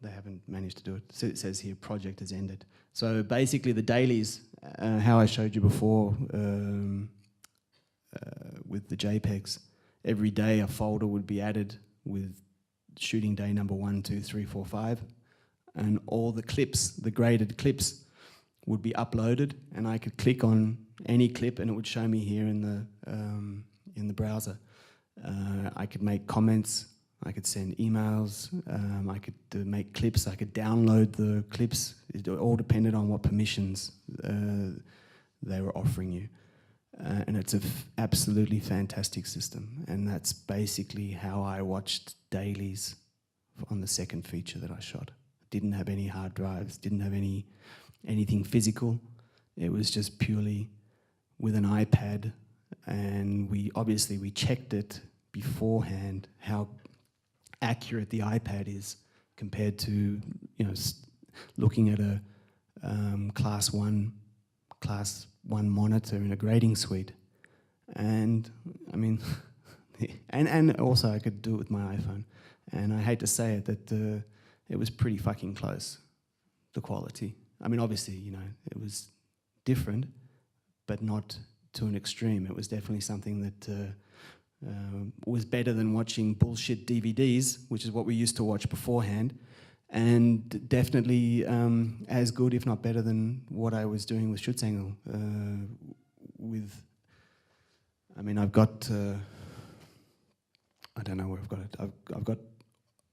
they haven't managed to do it. So it says here, project has ended. So basically the dailies, how I showed you before with the JPEGs, every day a folder would be added with shooting day number 1, 2, 3, 4, 5, and all the clips, the graded clips, would be uploaded, and I could click on any clip and it would show me here in the browser. I could make comments, I could send emails, I could make clips, I could download the clips. It all depended on what permissions they were offering you. And it's an absolutely fantastic system. And that's basically how I watched dailies on the second feature that I shot. Didn't have any hard drives, didn't have anything physical. It was just purely with an iPad, and we checked it beforehand how accurate the iPad is compared to looking at a class one monitor in a grading suite. And I mean, and also I could do it with my iPhone. And I hate to say it, that it was pretty fucking close, the quality. I mean, obviously, it was different, but not to an extreme. It was definitely something that was better than watching bullshit DVDs, which is what we used to watch beforehand, and definitely as good, if not better, than what I was doing with Schutzengel. I've got, I don't know where I've got it. I've got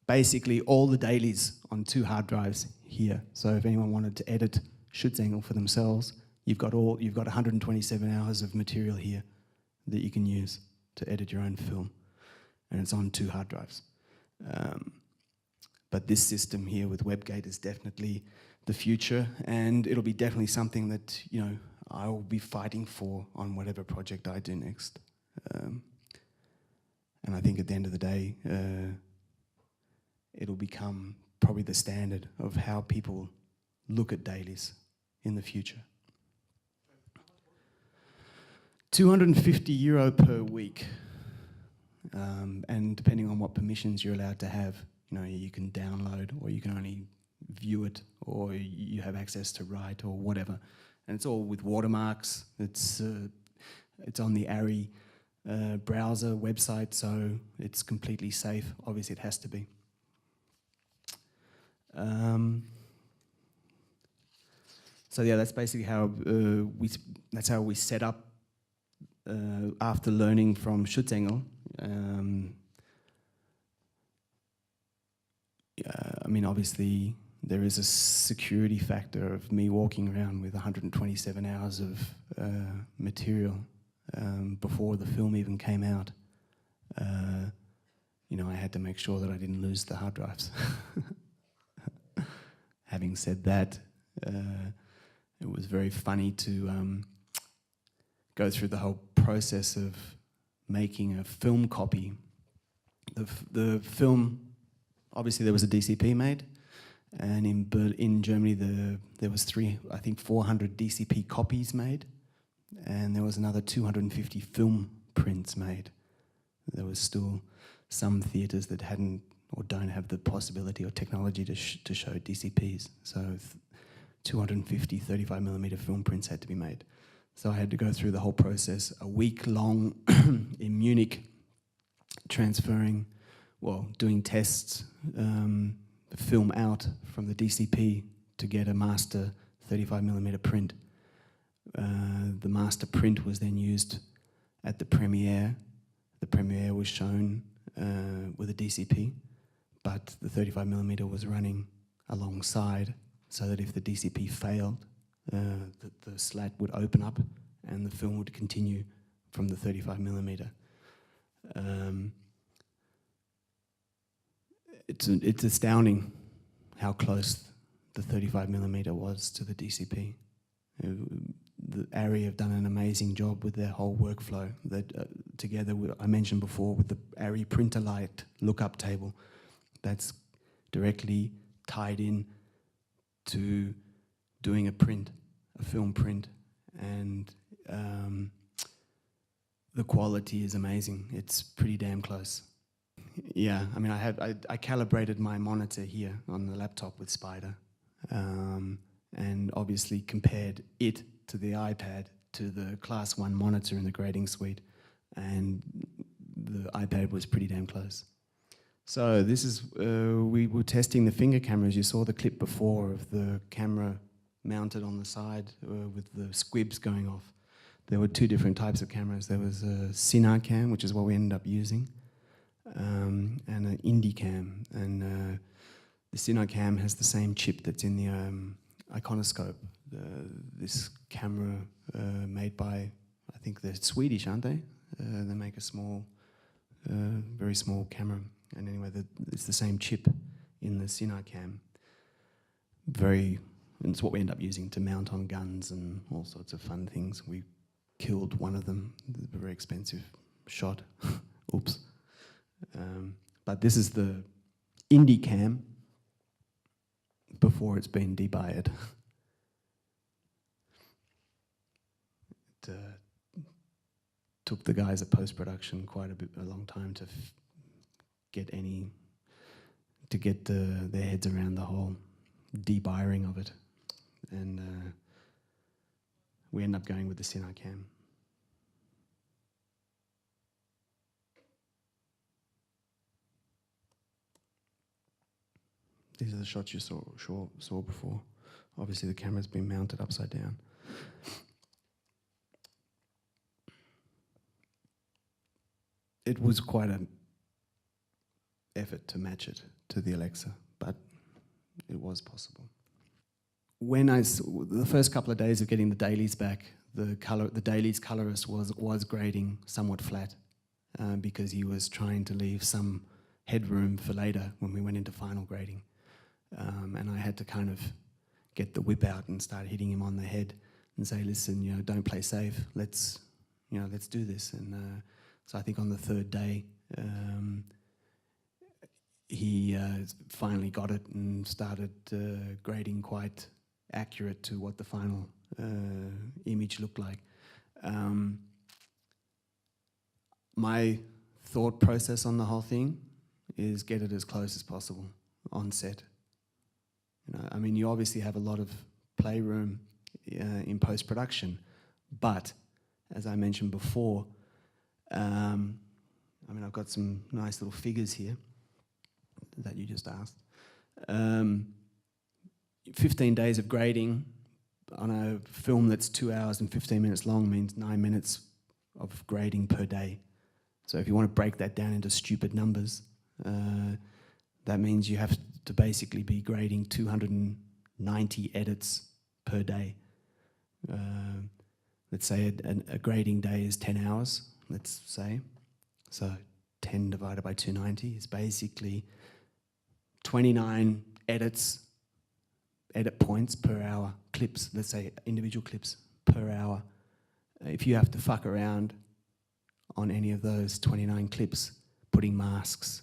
basically all the dailies on 2 hard drives here. So if anyone wanted to edit Schutzengel for themselves, you've got 127 hours of material here that you can use to edit your own film, and it's on 2 hard drives. But this system here with WebGate is definitely the future, and it'll be definitely something that I will be fighting for on whatever project I do next. And I think at the end of the day, it'll become probably the standard of how people look at dailies in the future. €250 per week, and depending on what permissions you're allowed to have, you can download, or you can only view it, or you have access to write, or whatever. And it's all with watermarks. It's on the ARRI browser website, so it's completely safe. Obviously, it has to be. So yeah, that's basically how we set up. After learning from Schutzengel, obviously there is a security factor of me walking around with 127 hours of material before the film even came out. I had to make sure that I didn't lose the hard drives. Having said that, it was very funny to go through the whole process of making a film copy. The film, obviously there was a DCP made, and in Germany there was 400 DCP copies made, and there was another 250 film prints made. There was still some theatres that hadn't or don't have the possibility or technology to show DCPs, so 250 35mm film prints had to be made. So I had to go through the whole process, a week long in Munich, doing tests, film out from the DCP to get a master 35mm print. The master print was then used at the premiere. The premiere was shown with a DCP, but the 35mm was running alongside, so that if the DCP failed, the slat would open up and the film would continue from the 35mm. It's astounding how close the 35mm was to the DCP. The ARRI have done an amazing job with their whole workflow. That together with, I mentioned before, with the ARRI printer light lookup table, that's directly tied in to doing a film print, and the quality is amazing. It's pretty damn close. Yeah, I calibrated my monitor here on the laptop with Spider, and obviously compared it to the iPad to the Class 1 monitor in the grading suite, and the iPad was pretty damn close. So this is, we were testing the finger cameras. You saw the clip before of the camera mounted on the side with the squibs going off. There were two different types of cameras. There was a Cinecam, which is what we ended up using, and an Indicam. And the Cinecam has the same chip that's in the iconoscope. This camera made by, I think they're Swedish, aren't they? They make a small, very small camera. And anyway, it's the same chip in the Cinecam. And it's what we end up using to mount on guns and all sorts of fun things. We killed one of them, a very expensive shot. Oops. But this is the Indicam before it's been debired. It took the guys at post-production quite a long time to get their heads around the whole debiring of it, and we end up going with the Cinecam. These are the shots you saw before. Obviously, the camera's been mounted upside down. It was quite an effort to match it to the Alexa, but it was possible. When the first couple of days of getting the dailies back, the dailies colorist was grading somewhat flat because he was trying to leave some headroom for later when we went into final grading. And I had to kind of get the whip out and start hitting him on the head and say, listen, don't play safe. Let's do this. And so I think on the third day, he finally got it and started grading quite accurate to what the final image looked like. My thought process on the whole thing is get it as close as possible on set. You obviously have a lot of playroom in post-production, but as I mentioned before, I've got some nice little figures here that you just asked. 15 days of grading on a film that's 2 hours and 15 minutes long means 9 minutes of grading per day. So if you want to break that down into stupid numbers, that means you have to basically be grading 290 edits per day. Let's say a grading day is 10 hours, let's say. So 10 divided by 290 is basically 29 edit points per hour, clips, let's say individual clips per hour. If you have to fuck around on any of those 29 clips, putting masks,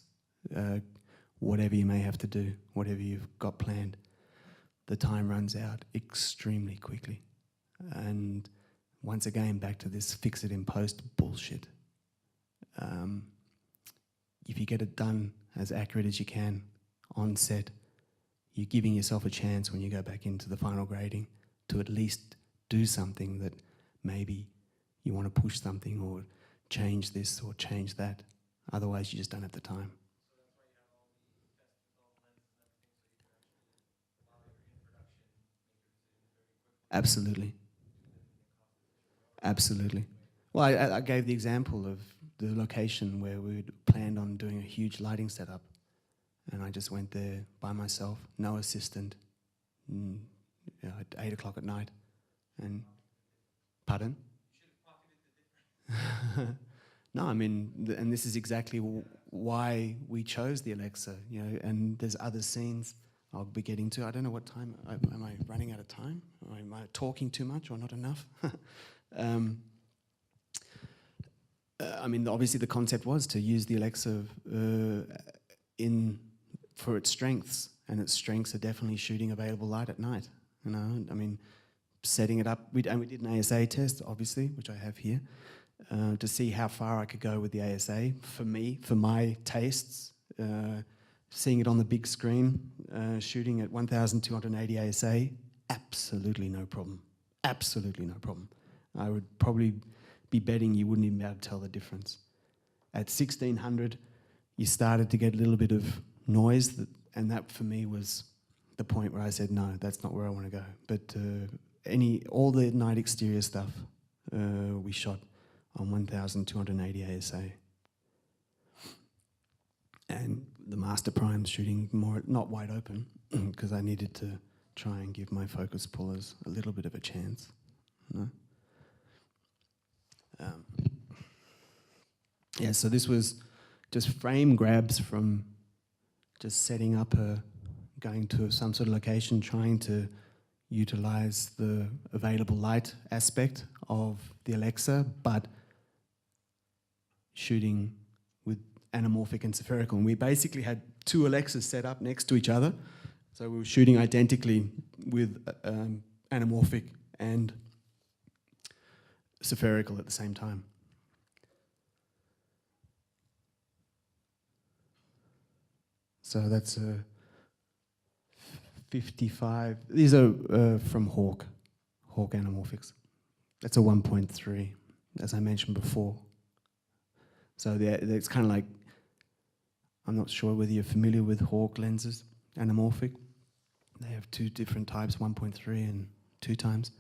whatever you may have to do, whatever you've got planned, the time runs out extremely quickly. And once again, back to this fix it in post bullshit. If you get it done as accurate as you can on set, you're giving yourself a chance when you go back into the final grading to at least do something that maybe you want to push something or change this or change that. Otherwise, you just don't have the time. Absolutely. Absolutely. Well, I gave the example of the location where we planned on doing a huge lighting setup, and I just went there by myself, no assistant, at 8 o'clock at night. And pardon? No, and this is exactly why we chose the Alexa, and there's other scenes I'll be getting to. I don't know what time, am I running out of time? Or am I talking too much or not enough? Obviously the concept was to use the Alexa for its strengths, and its strengths are definitely shooting available light at night. Setting it up, we did an ASA test, obviously, which I have here, to see how far I could go with the ASA. For me, for my tastes, seeing it on the big screen, shooting at 1280 ASA, absolutely no problem. Absolutely no problem. I would probably be betting you wouldn't even be able to tell the difference. At 1600, you started to get a little bit of noise, and that for me was the point where I said, no, that's not where I want to go. But all the night exterior stuff we shot on 1,280 ASA. And the master primes shooting more, not wide open, because I needed to try and give my focus pullers a little bit of a chance. No? Yeah, so this was just frame grabs from just setting up going to some sort of location, trying to utilize the available light aspect of the Alexa, but shooting with anamorphic and spherical. And we basically had two Alexas set up next to each other. So we were shooting identically with anamorphic and spherical at the same time. So that's 55. These are from Hawk anamorphics. That's a 1.3, as I mentioned before. So it's kind of like, I'm not sure whether you're familiar with Hawk lenses, anamorphic. They have two different types, 1.3 and 2 times.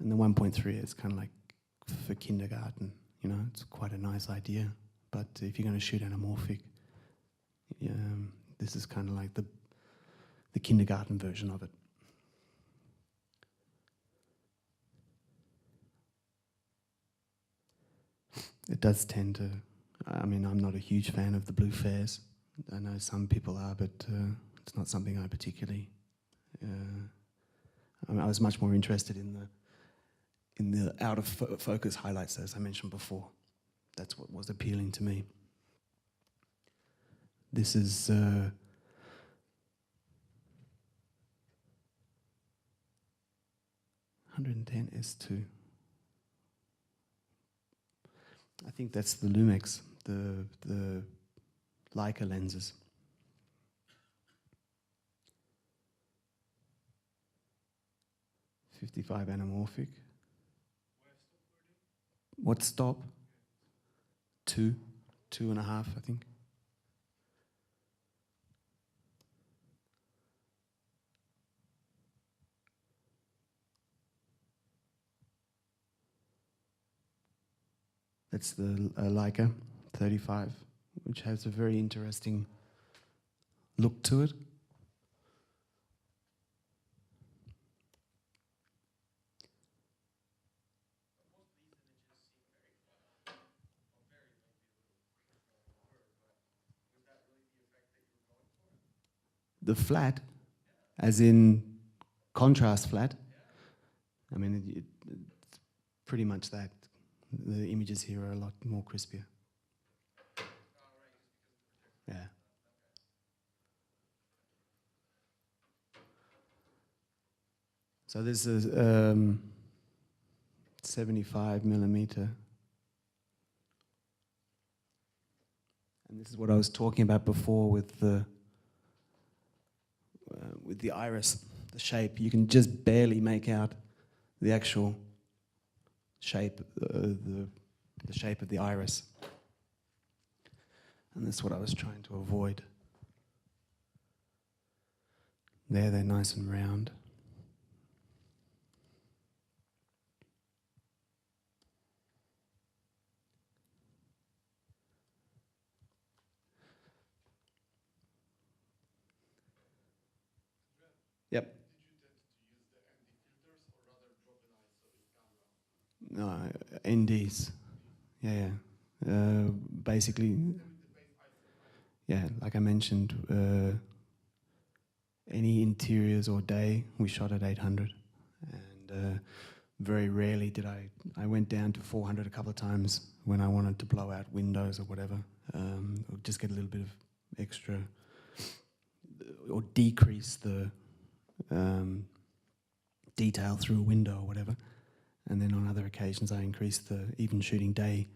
And the 1.3 is kind of like for kindergarten, you know, it's quite a nice idea. But if you're going to shoot anamorphic, this is kind of like the kindergarten version of it. It does tend to, I mean, I'm not a huge fan of the blue flares. I know some people are, but it's not something I particularly, I was much more interested in the out of focus highlights, as I mentioned before. That's what was appealing to me. This is 110 S2. I think that's the Lumex, the Leica lenses. .55 anamorphic. What stop? 2.5, I think. That's the Leica 35, which has a very interesting look to it. The flat, as in contrast flat, I mean, it's pretty much that. The images here are a lot more crispier. Yeah. So this is 75 millimeter. And this is what I was talking about before with the iris, the shape. You can just barely make out the actual shape, the shape of the iris. And that's what I was trying to avoid. There, they're nice and round. Yep. No, NDs. Yeah. Basically, yeah, like I mentioned, any interiors or day, we shot at 800. And very rarely did I went down to 400 a couple of times when I wanted to blow out windows or whatever, or just get a little bit of extra, or decrease the detail through a window or whatever. And then on other occasions, I increased even shooting day,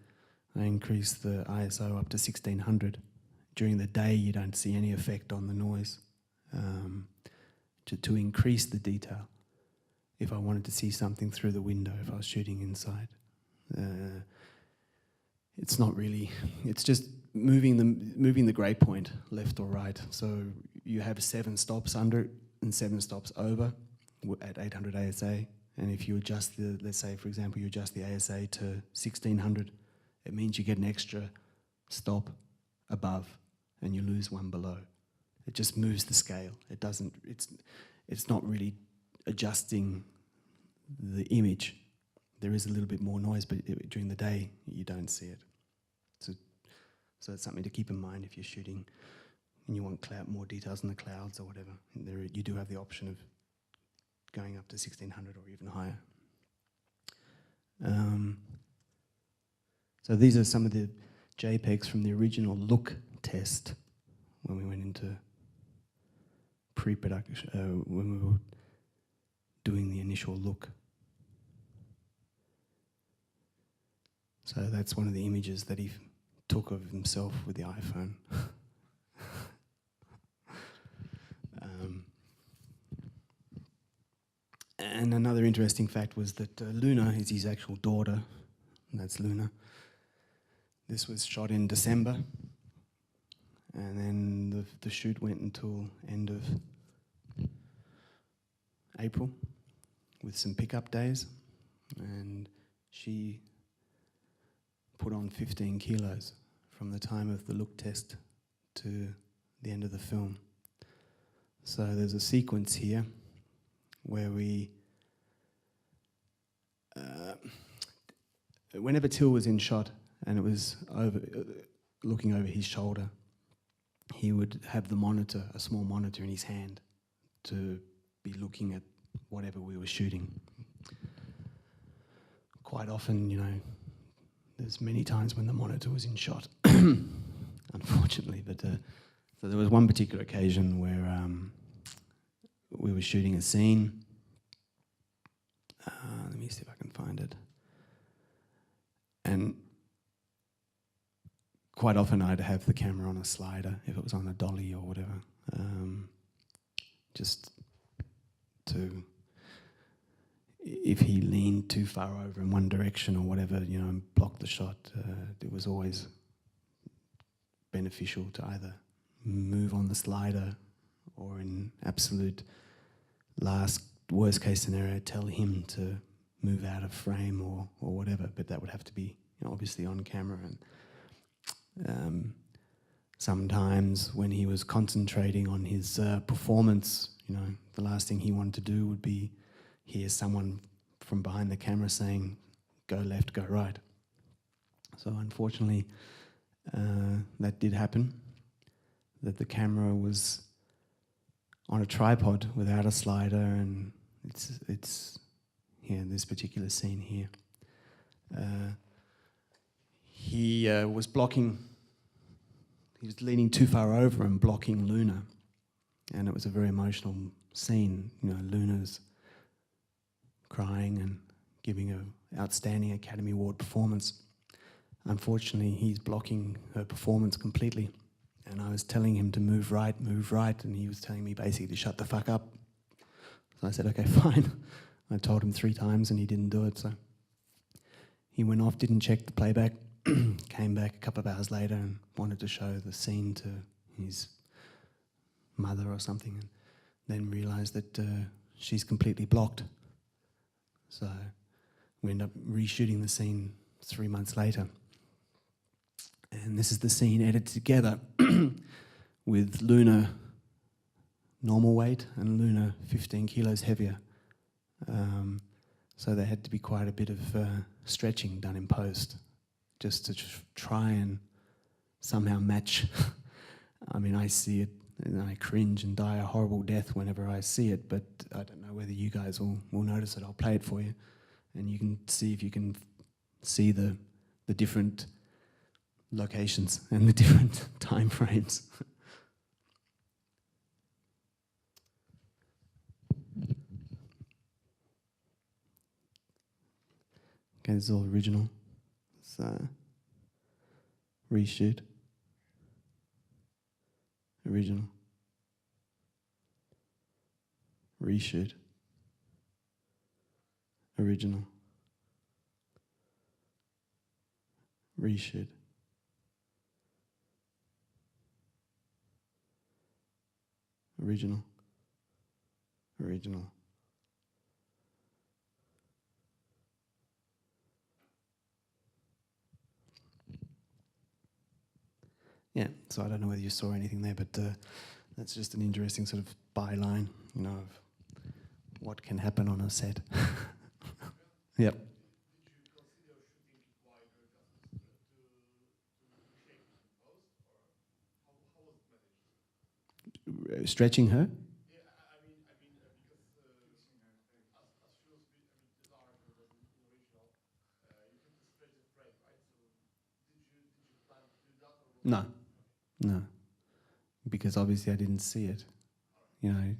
I increased the ISO up to 1600. During the day, you don't see any effect on the noise. To increase the detail, if I wanted to see something through the window, if I was shooting inside. It's not really, it's just moving the grey point left or right. So you have 7 stops under and 7 stops over at 800 ASA. And if you adjust the, let's say for example, you adjust the ASA to 1600, it means you get an extra stop above and you lose one below. It just moves the scale. It doesn't, it's not really adjusting the image. There is a little bit more noise, but during the day you don't see it. So it's something to keep in mind if you're shooting and you want more details in the clouds or whatever. You do have the option of going up to 1600 or even higher. So these are some of the JPEGs from the original look test when we went into pre-production, when we were doing the initial look. So that's one of the images that he took of himself with the iPhone. And another interesting fact was that Luna is his actual daughter, and that's Luna. This was shot in December, and then the shoot went until end of April with some pickup days, and she put on 15 kilos from the time of the look test to the end of the film. So there's a sequence here where we, whenever Till was in shot and it was looking over his shoulder, he would have the monitor, a small monitor in his hand to be looking at whatever we were shooting. Quite often, you know, there's many times when the monitor was in shot, unfortunately, but so there was one particular occasion where we were shooting a scene. Let me see if I can find it. And quite often I'd have the camera on a slider if it was on a dolly or whatever, just to, if he leaned too far over in one direction or whatever, you know, and blocked the shot, it was always beneficial to either move on the slider or in absolute worst case scenario, tell him to move out of frame or whatever, but that would have to be, you know, obviously on camera. And sometimes when he was concentrating on his performance, you know, the last thing he wanted to do would be hear someone from behind the camera saying, go left, go right. So unfortunately, that did happen, that the camera was on a tripod without a slider, and it's here in this particular scene here. He was blocking, he was leaning too far over and blocking Luna, and it was a very emotional scene. You know, Luna's crying and giving an outstanding Academy Award performance. Unfortunately, he's blocking her performance completely. And I was telling him to move right, and he was telling me basically to shut the fuck up. So I said, okay, fine. I told him 3 times and he didn't do it, so he went off, didn't check the playback, came back a couple of hours later and wanted to show the scene to his mother or something, and then realised that she's completely blocked. So we ended up reshooting the scene 3 months later. And this is the scene edited together with Luna normal weight and Luna 15 kilos heavier. So there had to be quite a bit of stretching done in post just to try and somehow match. I mean, I see it and I cringe and die a horrible death whenever I see it, but I don't know whether you guys will notice it. I'll play it for you and you can see if you can see the different locations and the different time frames. Okay, this is all original. So, reshoot. Original. Reshoot. Original. Reshoot. Original. original. Yeah, so I don't know whether you saw anything there, but that's just an interesting sort of byline, you know, of what can happen on a set. Yep. Stretching her? No, no, because obviously I didn't see it, you know,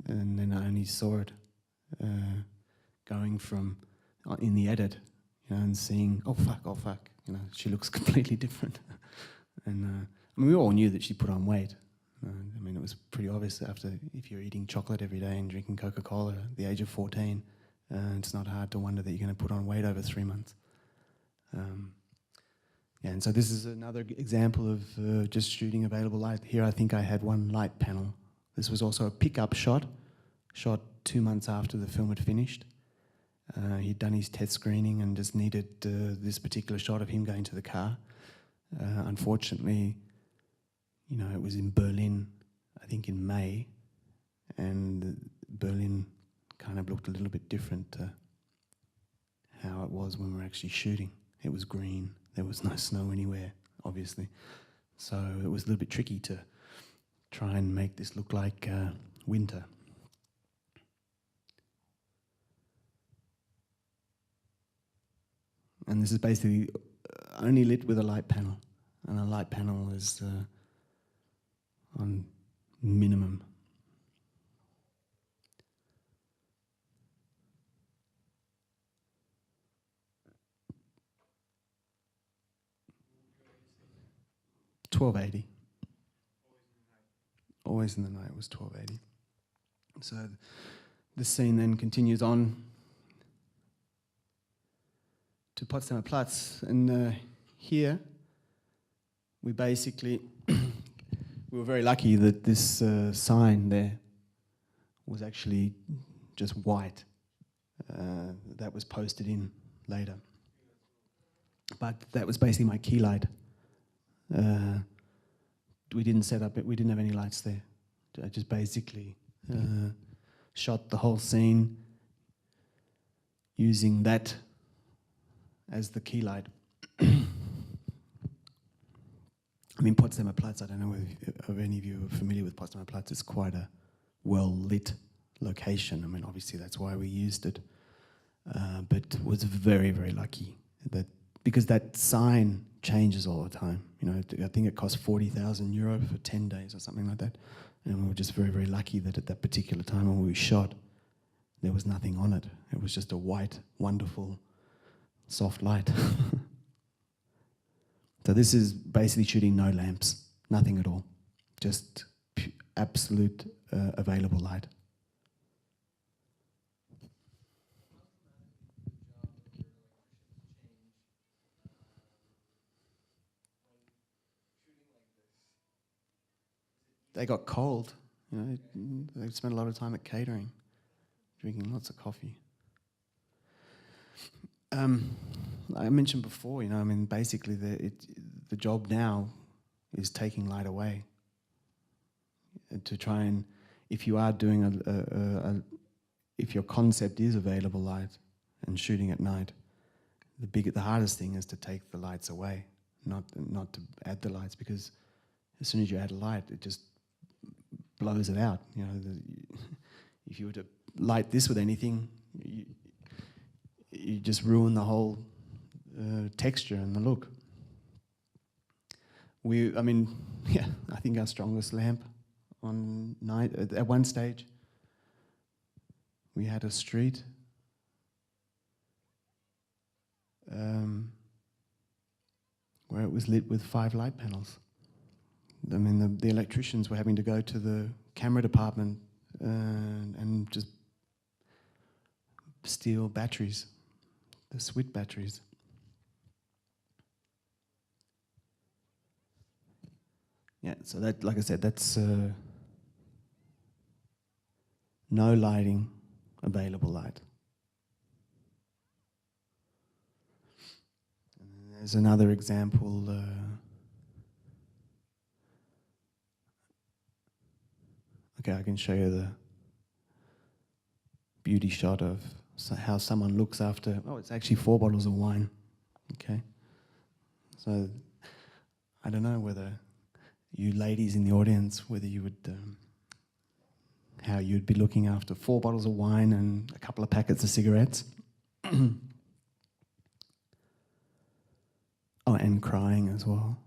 and then I only saw it going from in the edit, you know, and seeing, oh fuck, you know, she looks completely different. And I mean, we all knew that she put on weight. I mean, it was pretty obvious after, if you're eating chocolate every day and drinking Coca-Cola at the age of 14, it's not hard to wonder that you're going to put on weight over 3 months. Yeah, and so this is another example of just shooting available light. Here I think I had one light panel. This was also a pickup shot 2 months after the film had finished. He'd done his test screening and just needed this particular shot of him going to the car. Unfortunately, you know, it was in Berlin, I think in May, and Berlin kind of looked a little bit different to how it was when we were actually shooting. It was green. There was no snow anywhere, obviously. So it was a little bit tricky to try and make this look like winter. And this is basically only lit with a light panel. And a light panel is on minimum. $12.80. Always in the night was $12.80. So the scene then continues on to Potsdamer Platz, and here we basically we were very lucky that this sign there was actually just white. That was posted in later, but that was basically my key light. We didn't set up it. We didn't have any lights there. I just basically shot the whole scene using that as the key light. I mean, Potsdamer Platz, I don't know if any of you are familiar with Potsdamer Platz. It's quite a well-lit location. I mean, obviously that's why we used it. But was very, very lucky that, because that sign changes all the time. You know, I think it cost €40,000 for 10 days or something like that. And we were just very, very lucky that at that particular time when we shot, there was nothing on it. It was just a white, wonderful, soft light. So this is basically shooting no lamps, nothing at all. Just absolute available light. They got cold, you know. They spent a lot of time at catering, drinking lots of coffee. I mentioned before, you know, I mean, basically the job now is taking light away. To try and, if you are doing if your concept is available light and shooting at night, the hardest thing is to take the lights away, not to add the lights, because as soon as you add a light, it just blows it out. You know, if you were to light this with anything, you just ruin the whole texture and the look. I mean, yeah, I think our strongest lamp on night, at one stage, we had a street where it was lit with 5 light panels. I mean, the electricians were having to go to the camera department and just steal batteries, the SWIT batteries. Yeah, so that, like I said, that's no lighting, available light. And there's another example. Okay, I can show you the beauty shot of how someone looks after, oh, it's actually 4 bottles of wine. Okay. So I don't know whether you ladies in the audience, whether you would, how you'd be looking after 4 bottles of wine and a couple of packets of cigarettes. Oh, and crying as well.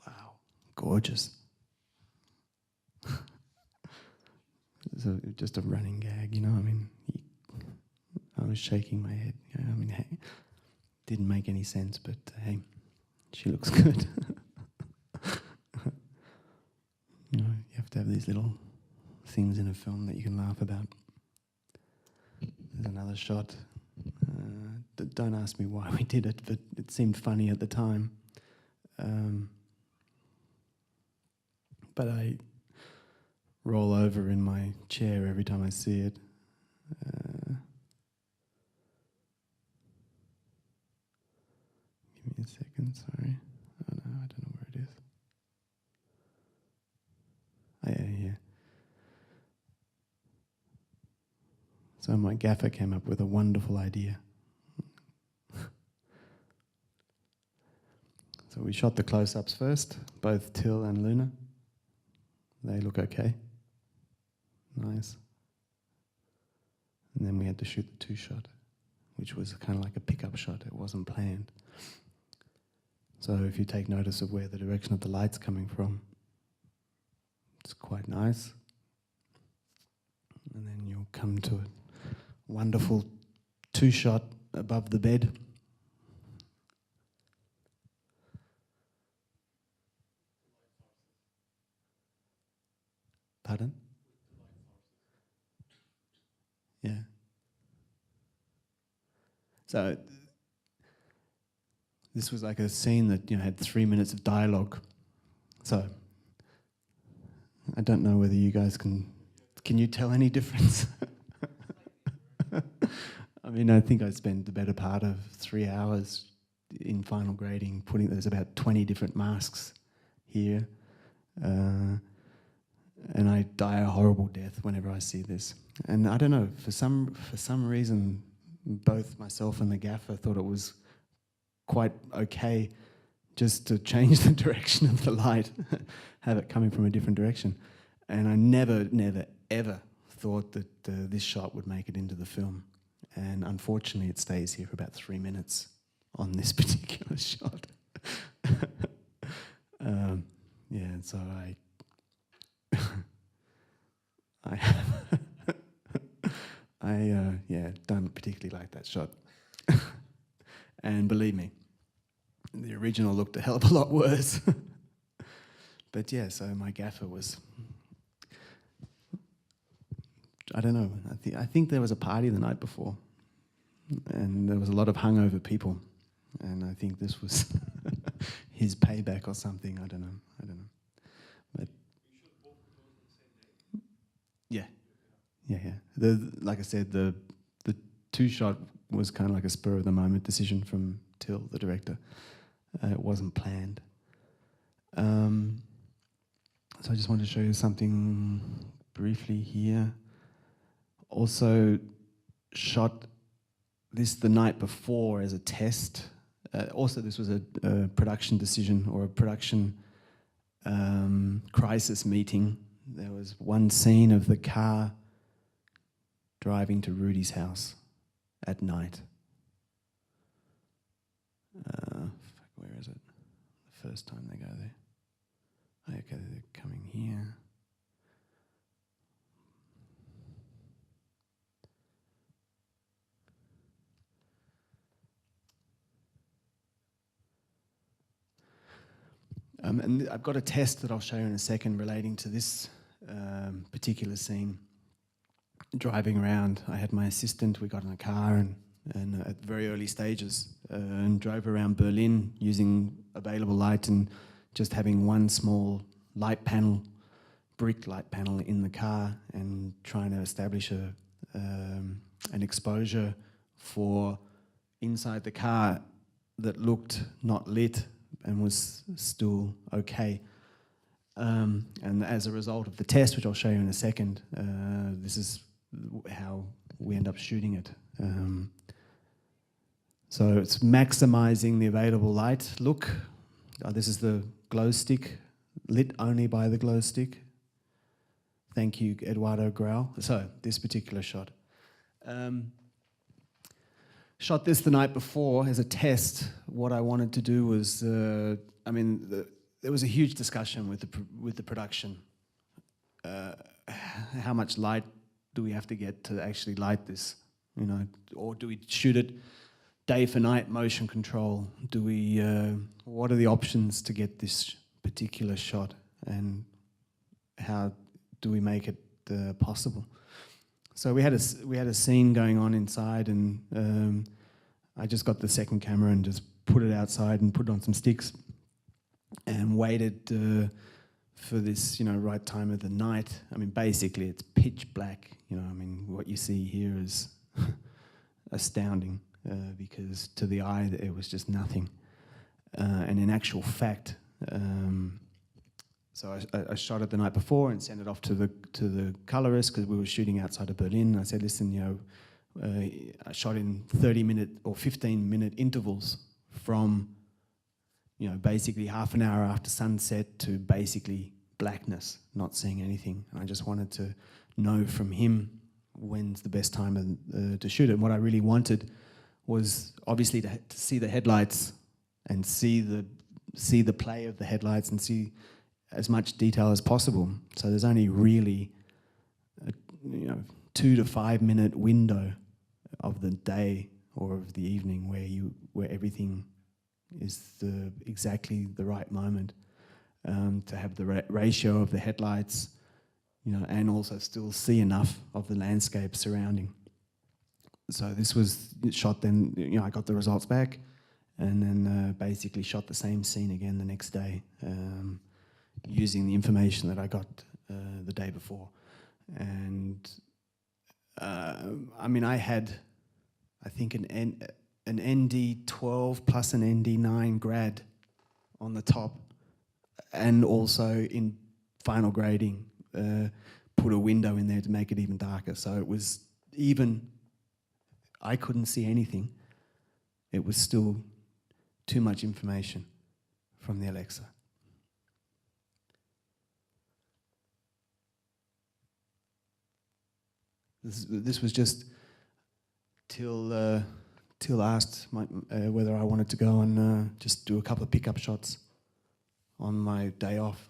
Wow, gorgeous. So just a running gag, you know. I mean, I was shaking my head. You know, I mean, hey, didn't make any sense, but hey, she looks good. You know, you have to have these little things in a film that you can laugh about. There's another shot. Don't ask me why we did it, but it seemed funny at the time. But I roll over in my chair every time I see it. Give me a second, sorry. Oh no, I don't know where it is. Oh yeah, here. So my gaffer came up with a wonderful idea. So we shot the close-ups first, both Till and Luna. They look okay. Nice. And then we had to shoot the 2-shot, which was kind of like a pickup shot. It wasn't planned. So if you take notice of where the direction of the light's coming from, it's quite nice. And then you'll come to a wonderful 2-shot above the bed. Pardon? Yeah. So this was like a scene that, you know, had 3 minutes of dialogue. So I don't know whether you guys can you tell any difference? I mean, I think I spent the better part of 3 hours in final grading there's about 20 different masks here. And I die a horrible death whenever I see this. And I don't know, for some reason, both myself and the gaffer thought it was quite okay just to change the direction of the light, have it coming from a different direction. And I never, ever thought that this shot would make it into the film. And unfortunately, it stays here for about 3 minutes on this particular shot. Yeah, so I don't particularly like that shot. And believe me, the original looked a hell of a lot worse. But yeah, so my gaffer was, I don't know, I think there was a party the night before, and there was a lot of hungover people, and I think this was his payback or something. I don't know. But yeah. Like I said, the 2-shot was kind of like a spur of the moment decision from Till, the director. It wasn't planned. So I just wanted to show you something briefly here. Also shot this the night before as a test. Also, this was a production decision or a production crisis meeting. There was one scene of the car driving to Rudy's house at night. Where is it? The first time they go there. Okay, they're coming here. And I've got a test that I'll show you in a second relating to this particular scene. Driving around, I had my assistant, we got in a car and at very early stages and drove around Berlin using available light and just having one small light panel, brick light panel in the car and trying to establish an exposure for inside the car that looked not lit and was still okay. And as a result of the test, which I'll show you in a second, this is how we end up shooting it. So it's maximizing the available light. Look, this is the glow stick, lit only by the glow stick. Thank you, Eduardo Grau. So this particular shot. Shot this the night before as a test. What I wanted to do was, there was a huge discussion with the production. How much light do we have to get to actually light this? You know, or do we shoot it day for night, motion control? Do we? What are the options to get this particular shot, and how do we make it possible? So we had a scene going on inside, and I just got the second camera and just put it outside and put it on some sticks, and waited for this, right time of the night. I mean, basically, it's pitch black. What you see here is astounding because to the eye, it was just nothing. And in actual fact, so I shot it the night before and sent it off to the colorist because we were shooting outside of Berlin. And I said, listen, I shot in 30-minute or 15-minute intervals from, basically half an hour after sunset to basically blackness, not seeing anything. And I just wanted to know from him when's the best time to shoot it. And what I really wanted was obviously to see the headlights and see the play of the headlights and see as much detail as possible. So there's only really a 2 to 5 minute window of the day or of the evening where everything is exactly the right moment to have the ratio of the headlights, and also still see enough of the landscape surrounding. So this was shot then, I got the results back and then basically shot the same scene again the next day using the information that I got the day before. And I had, I think, an ND12 plus an ND9 grad on the top, and also in final grading put a window in there to make it even darker. So it was even, I couldn't see anything. It was still too much information from the Alexa. This was just till asked whether I wanted to go and just do a couple of pickup shots on my day off,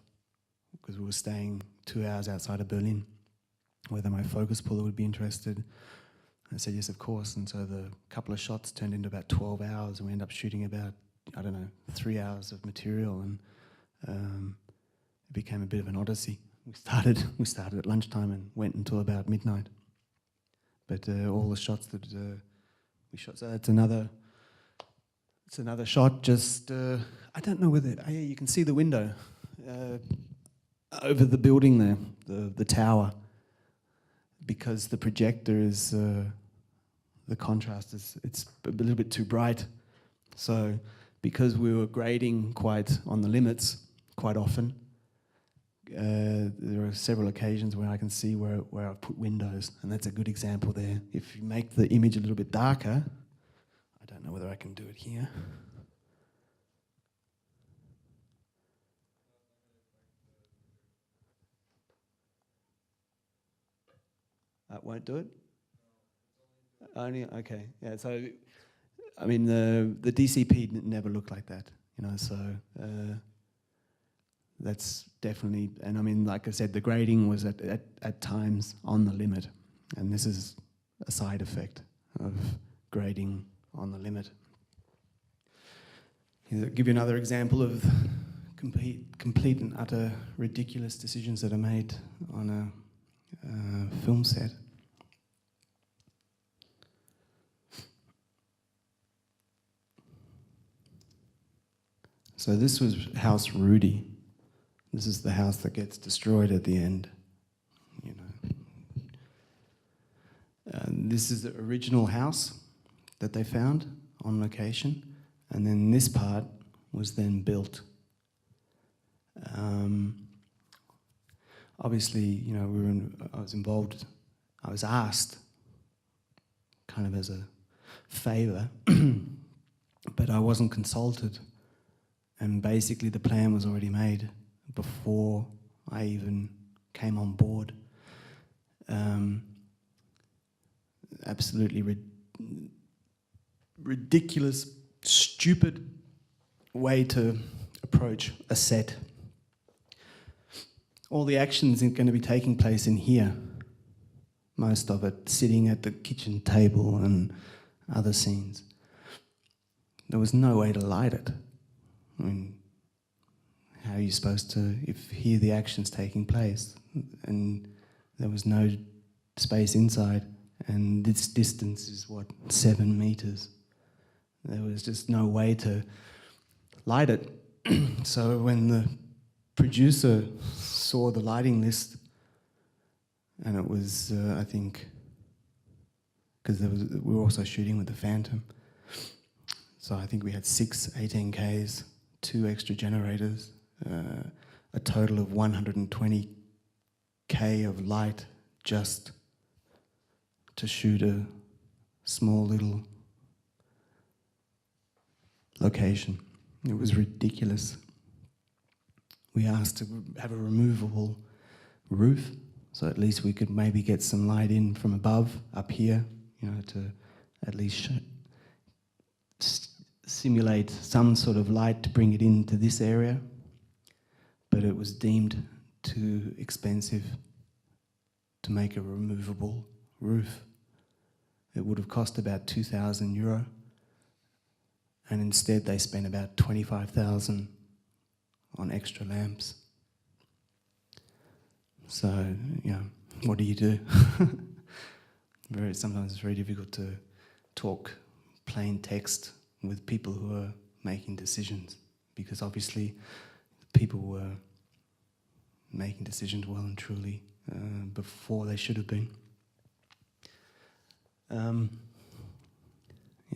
because we were staying 2 hours outside of Berlin, whether my focus puller would be interested. I said yes, of course, and so the couple of shots turned into about 12 hours, and we ended up shooting about, 3 hours of material, and it became a bit of an odyssey. We started at lunchtime and went until about midnight. But all the shots that we shot, so it's another shot. Just I don't know whether you can see the window over the building there, the tower, because the projector is the contrast is it's a little bit too bright. So because we were grading quite on the limits quite often, there are several occasions where I can see where I've put windows, and that's a good example there. If you make the image a little bit darker, I don't know whether I can do it here. That won't do it? Only, okay, yeah, so, the DCP never looked like that, so that's definitely, and like I said, the grading was at times on the limit, and this is a side effect of grading on the limit. I'll give you another example of complete and utter ridiculous decisions that are made on a film set. So this was House Rudy. This is the house that gets destroyed at the end. You know, this is the original house that they found on location, and then this part was then built. Obviously, you know, I was involved. I was asked, kind of as a favour, but I wasn't consulted. And basically, the plan was already made before I even came on board. Absolutely ridiculous, stupid way to approach a set. All the actions are going to be taking place in here. Most of it sitting at the kitchen table and other scenes. There was no way to light it. I mean, how are you supposed to hear the actions taking place? And there was no space inside, and this distance is what, 7 meters. There was just no way to light it. So when the producer saw the lighting list, and it was, I think, because we were also shooting with the Phantom, so I think we had 6 18Ks, 2 extra generators, a total of 120K of light just to shoot a small little location. It was ridiculous. We asked to have a removable roof, so at least we could maybe get some light in from above, up here, you know, to at least simulate some sort of light to bring it into this area. But it was deemed too expensive to make a removable roof. It would have cost about €2,000, and instead they spent about 25,000 on extra lamps. So, you know, what do you do? Sometimes it's very difficult to talk plain text with people who are making decisions, because obviously people were making decisions well and truly before they should have been.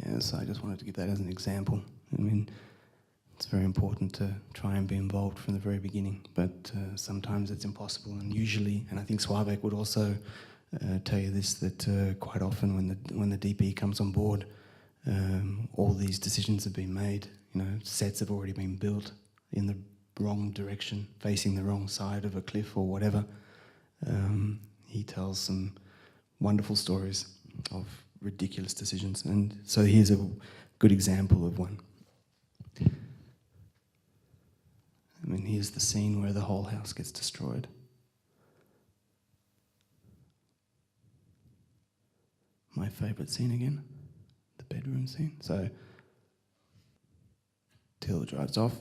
Yeah, so I just wanted to give that as an example. I mean, it's very important to try and be involved from the very beginning, but sometimes it's impossible, and usually, and I think Swabek would also tell you this, that quite often when the DP comes on board, all these decisions have been made. You know, sets have already been built in the wrong direction, facing the wrong side of a cliff or whatever. He tells some wonderful stories of ridiculous decisions, and so here's a good example of one. I mean, here's the scene where the whole house gets destroyed. My favourite scene again, the bedroom scene. So, Till drives off.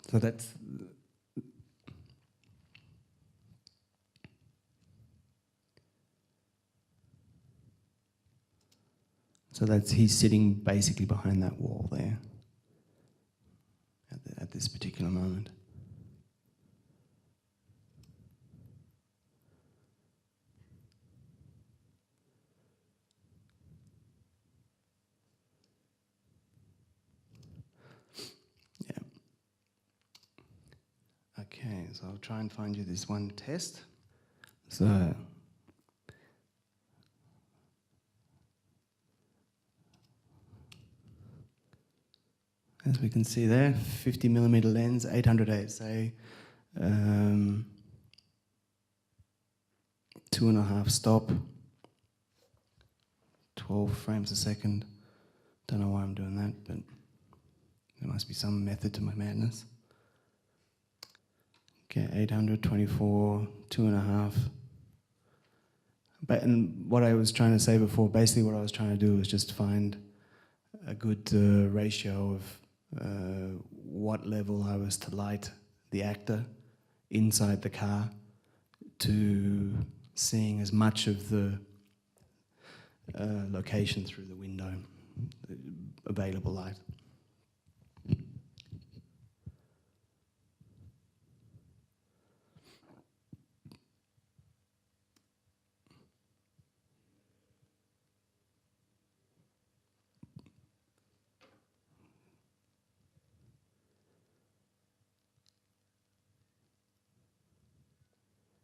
So that's... So he's sitting basically behind that wall there at this particular moment. Yeah. Okay, so I'll try and find you this one test. So... as we can see there, 50mm lens, 800 ASA, 2.5 stop, 12 frames a second. Don't know why I'm doing that, but there must be some method to my madness. Okay, 800, 24, 2.5. And what I was trying to say before, basically what I was trying to do was just find a good ratio of what level I was to light the actor inside the car to seeing as much of the location through the window, available light.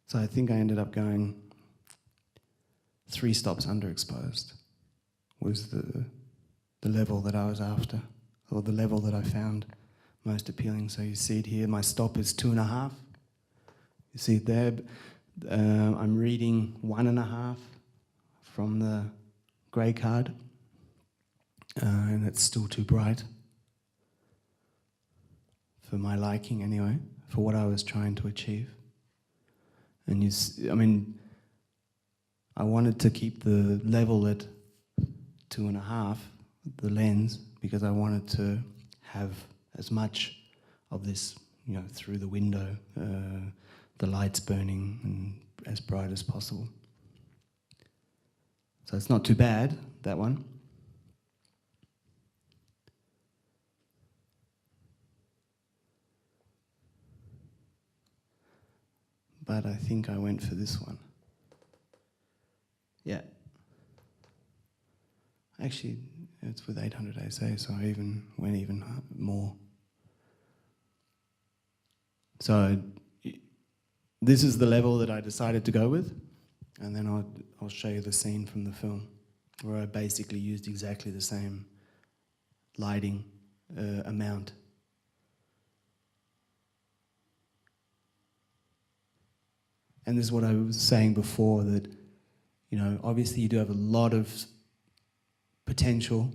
So I think I ended up going 3 stops underexposed was the level that I was after, or the level that I found most appealing. So you see it here, my stop is 2.5. You see it there. I'm reading 1.5 from the grey card, and it's still too bright for my liking anyway, for what I was trying to achieve. And I wanted to keep the level at 2.5, the lens, because I wanted to have as much of this, through the window, the lights burning and as bright as possible. So it's not too bad, that one. But I think I went for this one. Yeah. Actually, it's with 800 ASA, so I went even more. So this is the level that I decided to go with, and then I'll show you the scene from the film where I basically used exactly the same lighting amount. And this is what I was saying before, that, obviously you do have a lot of potential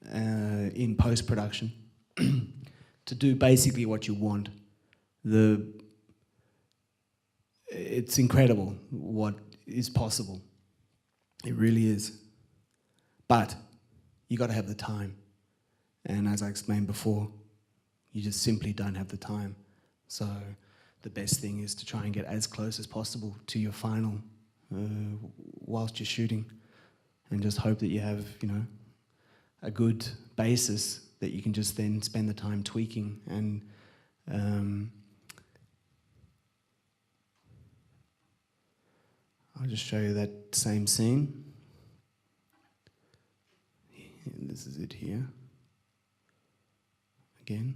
in post-production to do basically what you want. It's incredible what is possible. It really is. But you got to have the time. And as I explained before, you just simply don't have the time. So the best thing is to try and get as close as possible to your final whilst you're shooting, and just hope that you have, a good basis that you can just then spend the time tweaking. And I'll just show you that same scene. This is it here. Again.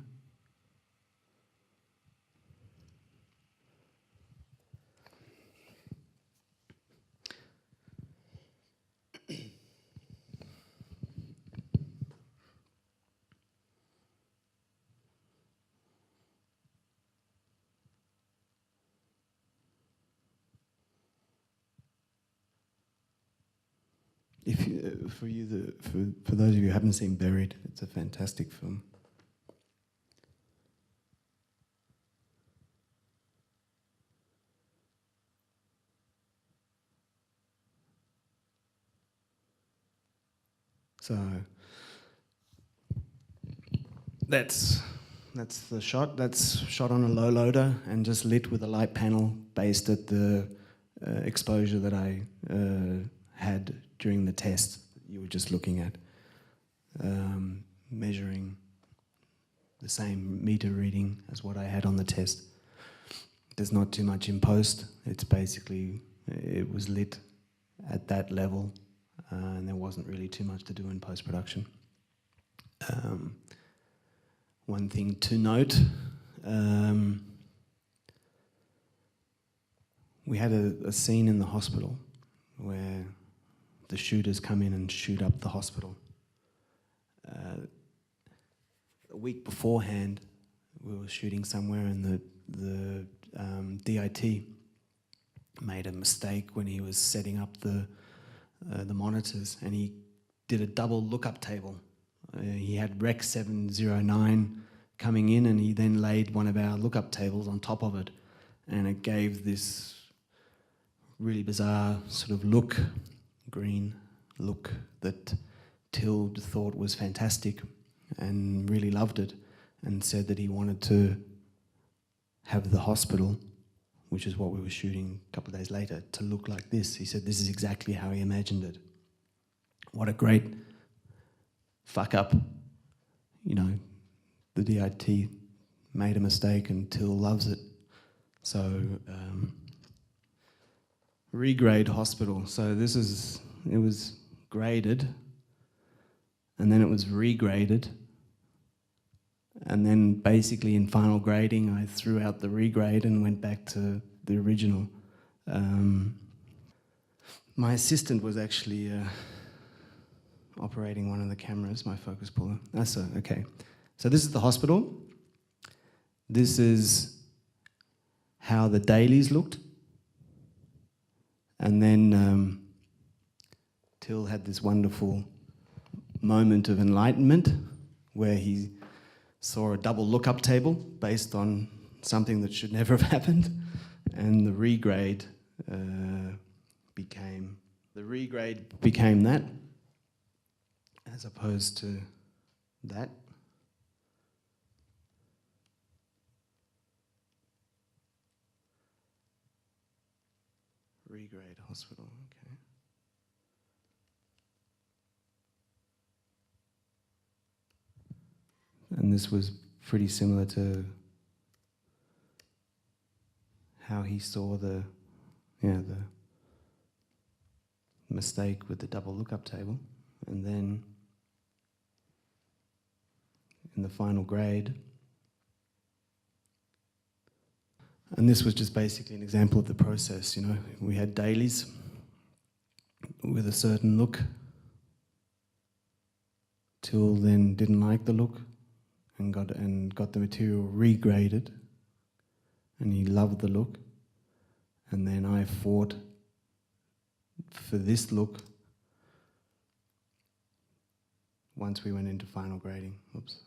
For those of you who haven't seen Buried, it's a fantastic film. So that's the shot. That's shot on a low loader and just lit with a light panel based at the exposure that I had during the test you were just looking at, measuring the same meter reading as what I had on the test. There's not too much in post. It's basically, it was lit at that level, and there wasn't really too much to do in post-production. One thing to note, we had a scene in the hospital where the shooters come in and shoot up the hospital. A week beforehand, we were shooting somewhere, and the DIT made a mistake when he was setting up the monitors, and he did a double lookup table. He had Rec 709 coming in, and he then laid one of our lookup tables on top of it, and it gave this really bizarre sort of look, green look, that Till thought was fantastic and really loved it, and said that he wanted to have the hospital, which is what we were shooting a couple of days later, to look like this. He said this is exactly how he imagined it. What a great fuck up. You know, the DIT made a mistake and Till loves it. So, regrade hospital. So it was graded, and then it was regraded, and then basically in final grading I threw out the regrade and went back to the original. My assistant was actually operating one of the cameras, my focus puller. Okay. So this is the hospital. This is how the dailies looked. And then Till had this wonderful moment of enlightenment where he saw a double lookup table based on something that should never have happened, and the regrade became that, as opposed to that. Regrade hospital, okay. And this was pretty similar to how he saw the mistake with the double lookup table. And then in the final grade, and this was just basically an example of the process, you know. We had dailies with a certain look. Till then didn't like the look and got the material regraded, and he loved the look. And then I fought for this look once we went into final grading. Oops.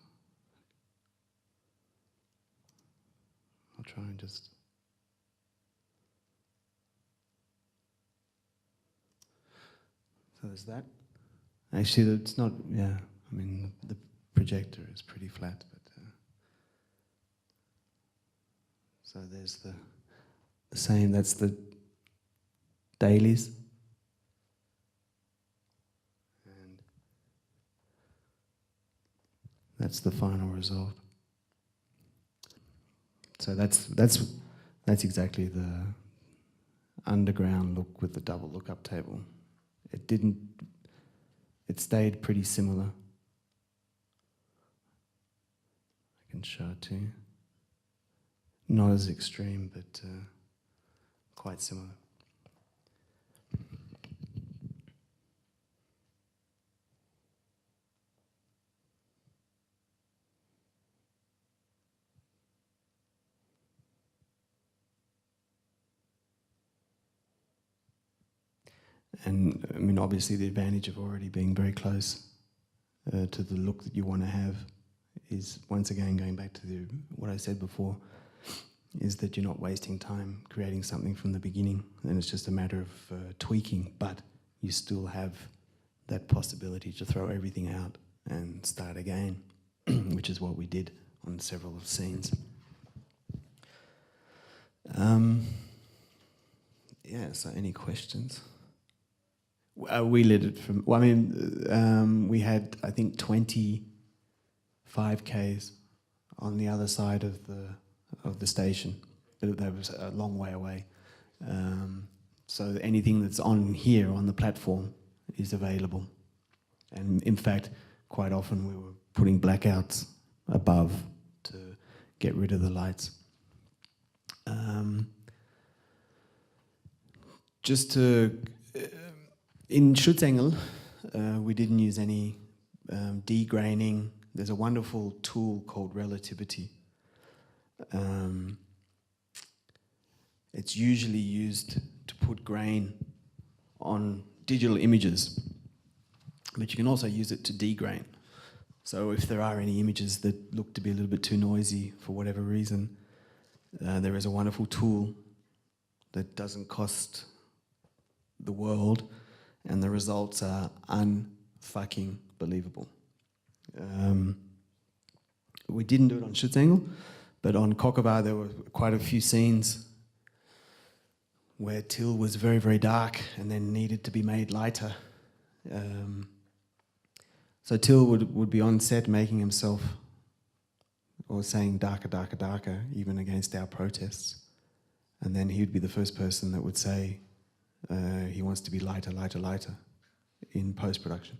I'll try and just... So there's that. Actually, it's not, yeah, I mean, the projector is pretty flat, but... so there's the same, that's the dailies. And that's the final result. So that's exactly the underground look with the double lookup table. It stayed pretty similar. I can show it to you. Not as extreme, but quite similar. And I mean, obviously the advantage of already being very close to the look that you want to have is, once again, going back to what I said before, is that you're not wasting time creating something from the beginning, and it's just a matter of tweaking, but you still have that possibility to throw everything out and start again, which is what we did on several scenes. Yeah, so any questions? We lit it from, well, I mean, we had, I think, 25 Ks on the other side of the station, but that was a long way away. So anything that's on here, on the platform, is available. And in fact, quite often we were putting blackouts above to get rid of the lights. Just to... in Schutzengel, we didn't use any degraining. There's a wonderful tool called relativity. It's usually used to put grain on digital images, but you can also use it to degrain. So if there are any images that look to be a little bit too noisy for whatever reason, there is a wonderful tool that doesn't cost the world, and the results are unfucking believable. We didn't do it on Schutzengel, but on Krakow there were quite a few scenes where Till was very, very dark and then needed to be made lighter. So Till would be on set making himself, or saying darker, darker, darker, even against our protests. And then he would be the first person that would say he wants to be lighter, lighter, lighter in post-production.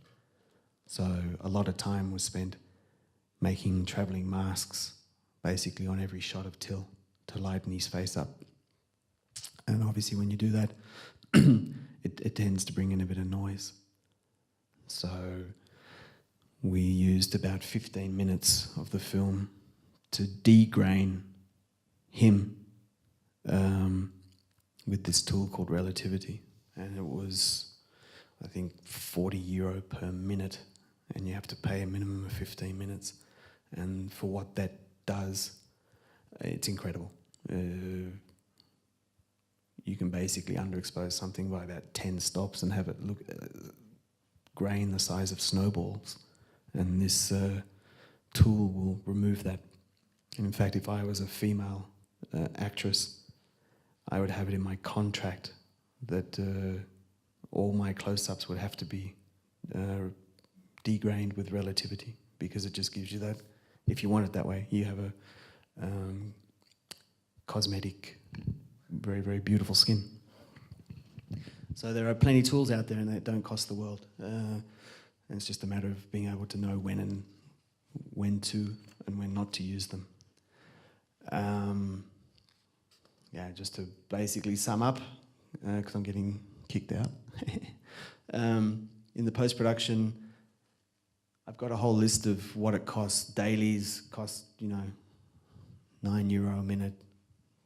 So a lot of time was spent making travelling masks basically on every shot of Till to lighten his face up. And obviously when you do that, it tends to bring in a bit of noise. So we used about 15 minutes of the film to degrain him with this tool called relativity. And it was, I think, €40 per minute, and you have to pay a minimum of 15 minutes. And for what that does, it's incredible. You can basically underexpose something by about 10 stops and have it look grain the size of snowballs. And this tool will remove that. And in fact, if I was a female actress, I would have it in my contract that all my close-ups would have to be degrained with relativity, because it just gives you that. If you want it that way, you have a cosmetic, very, very beautiful skin. So there are plenty of tools out there, and they don't cost the world. And it's just a matter of being able to know when to and when not to use them. Yeah, just to basically sum up, because I'm getting kicked out. In the post-production, I've got a whole list of what it costs. Dailies cost, €9 a minute,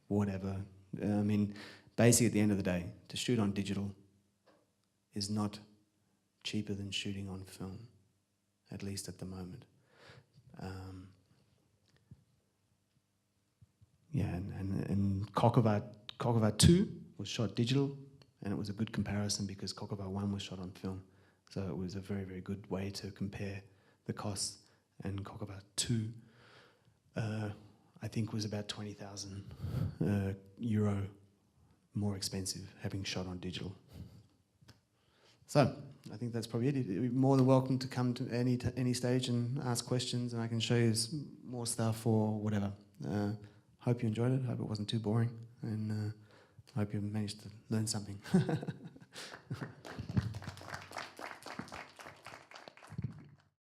whatever. I mean, basically at the end of the day, to shoot on digital is not cheaper than shooting on film, at least at the moment. Yeah, and Krakow 2 was shot digital, and it was a good comparison because Krakow 1 was shot on film. So it was a very, very good way to compare the costs. And Krakow 2, I think, was about €20,000 more expensive, having shot on digital. So I think that's probably it. You're more than welcome to come to any stage and ask questions, and I can show you more stuff or whatever. Hope you enjoyed it. Hope it wasn't too boring, and hope you managed to learn something.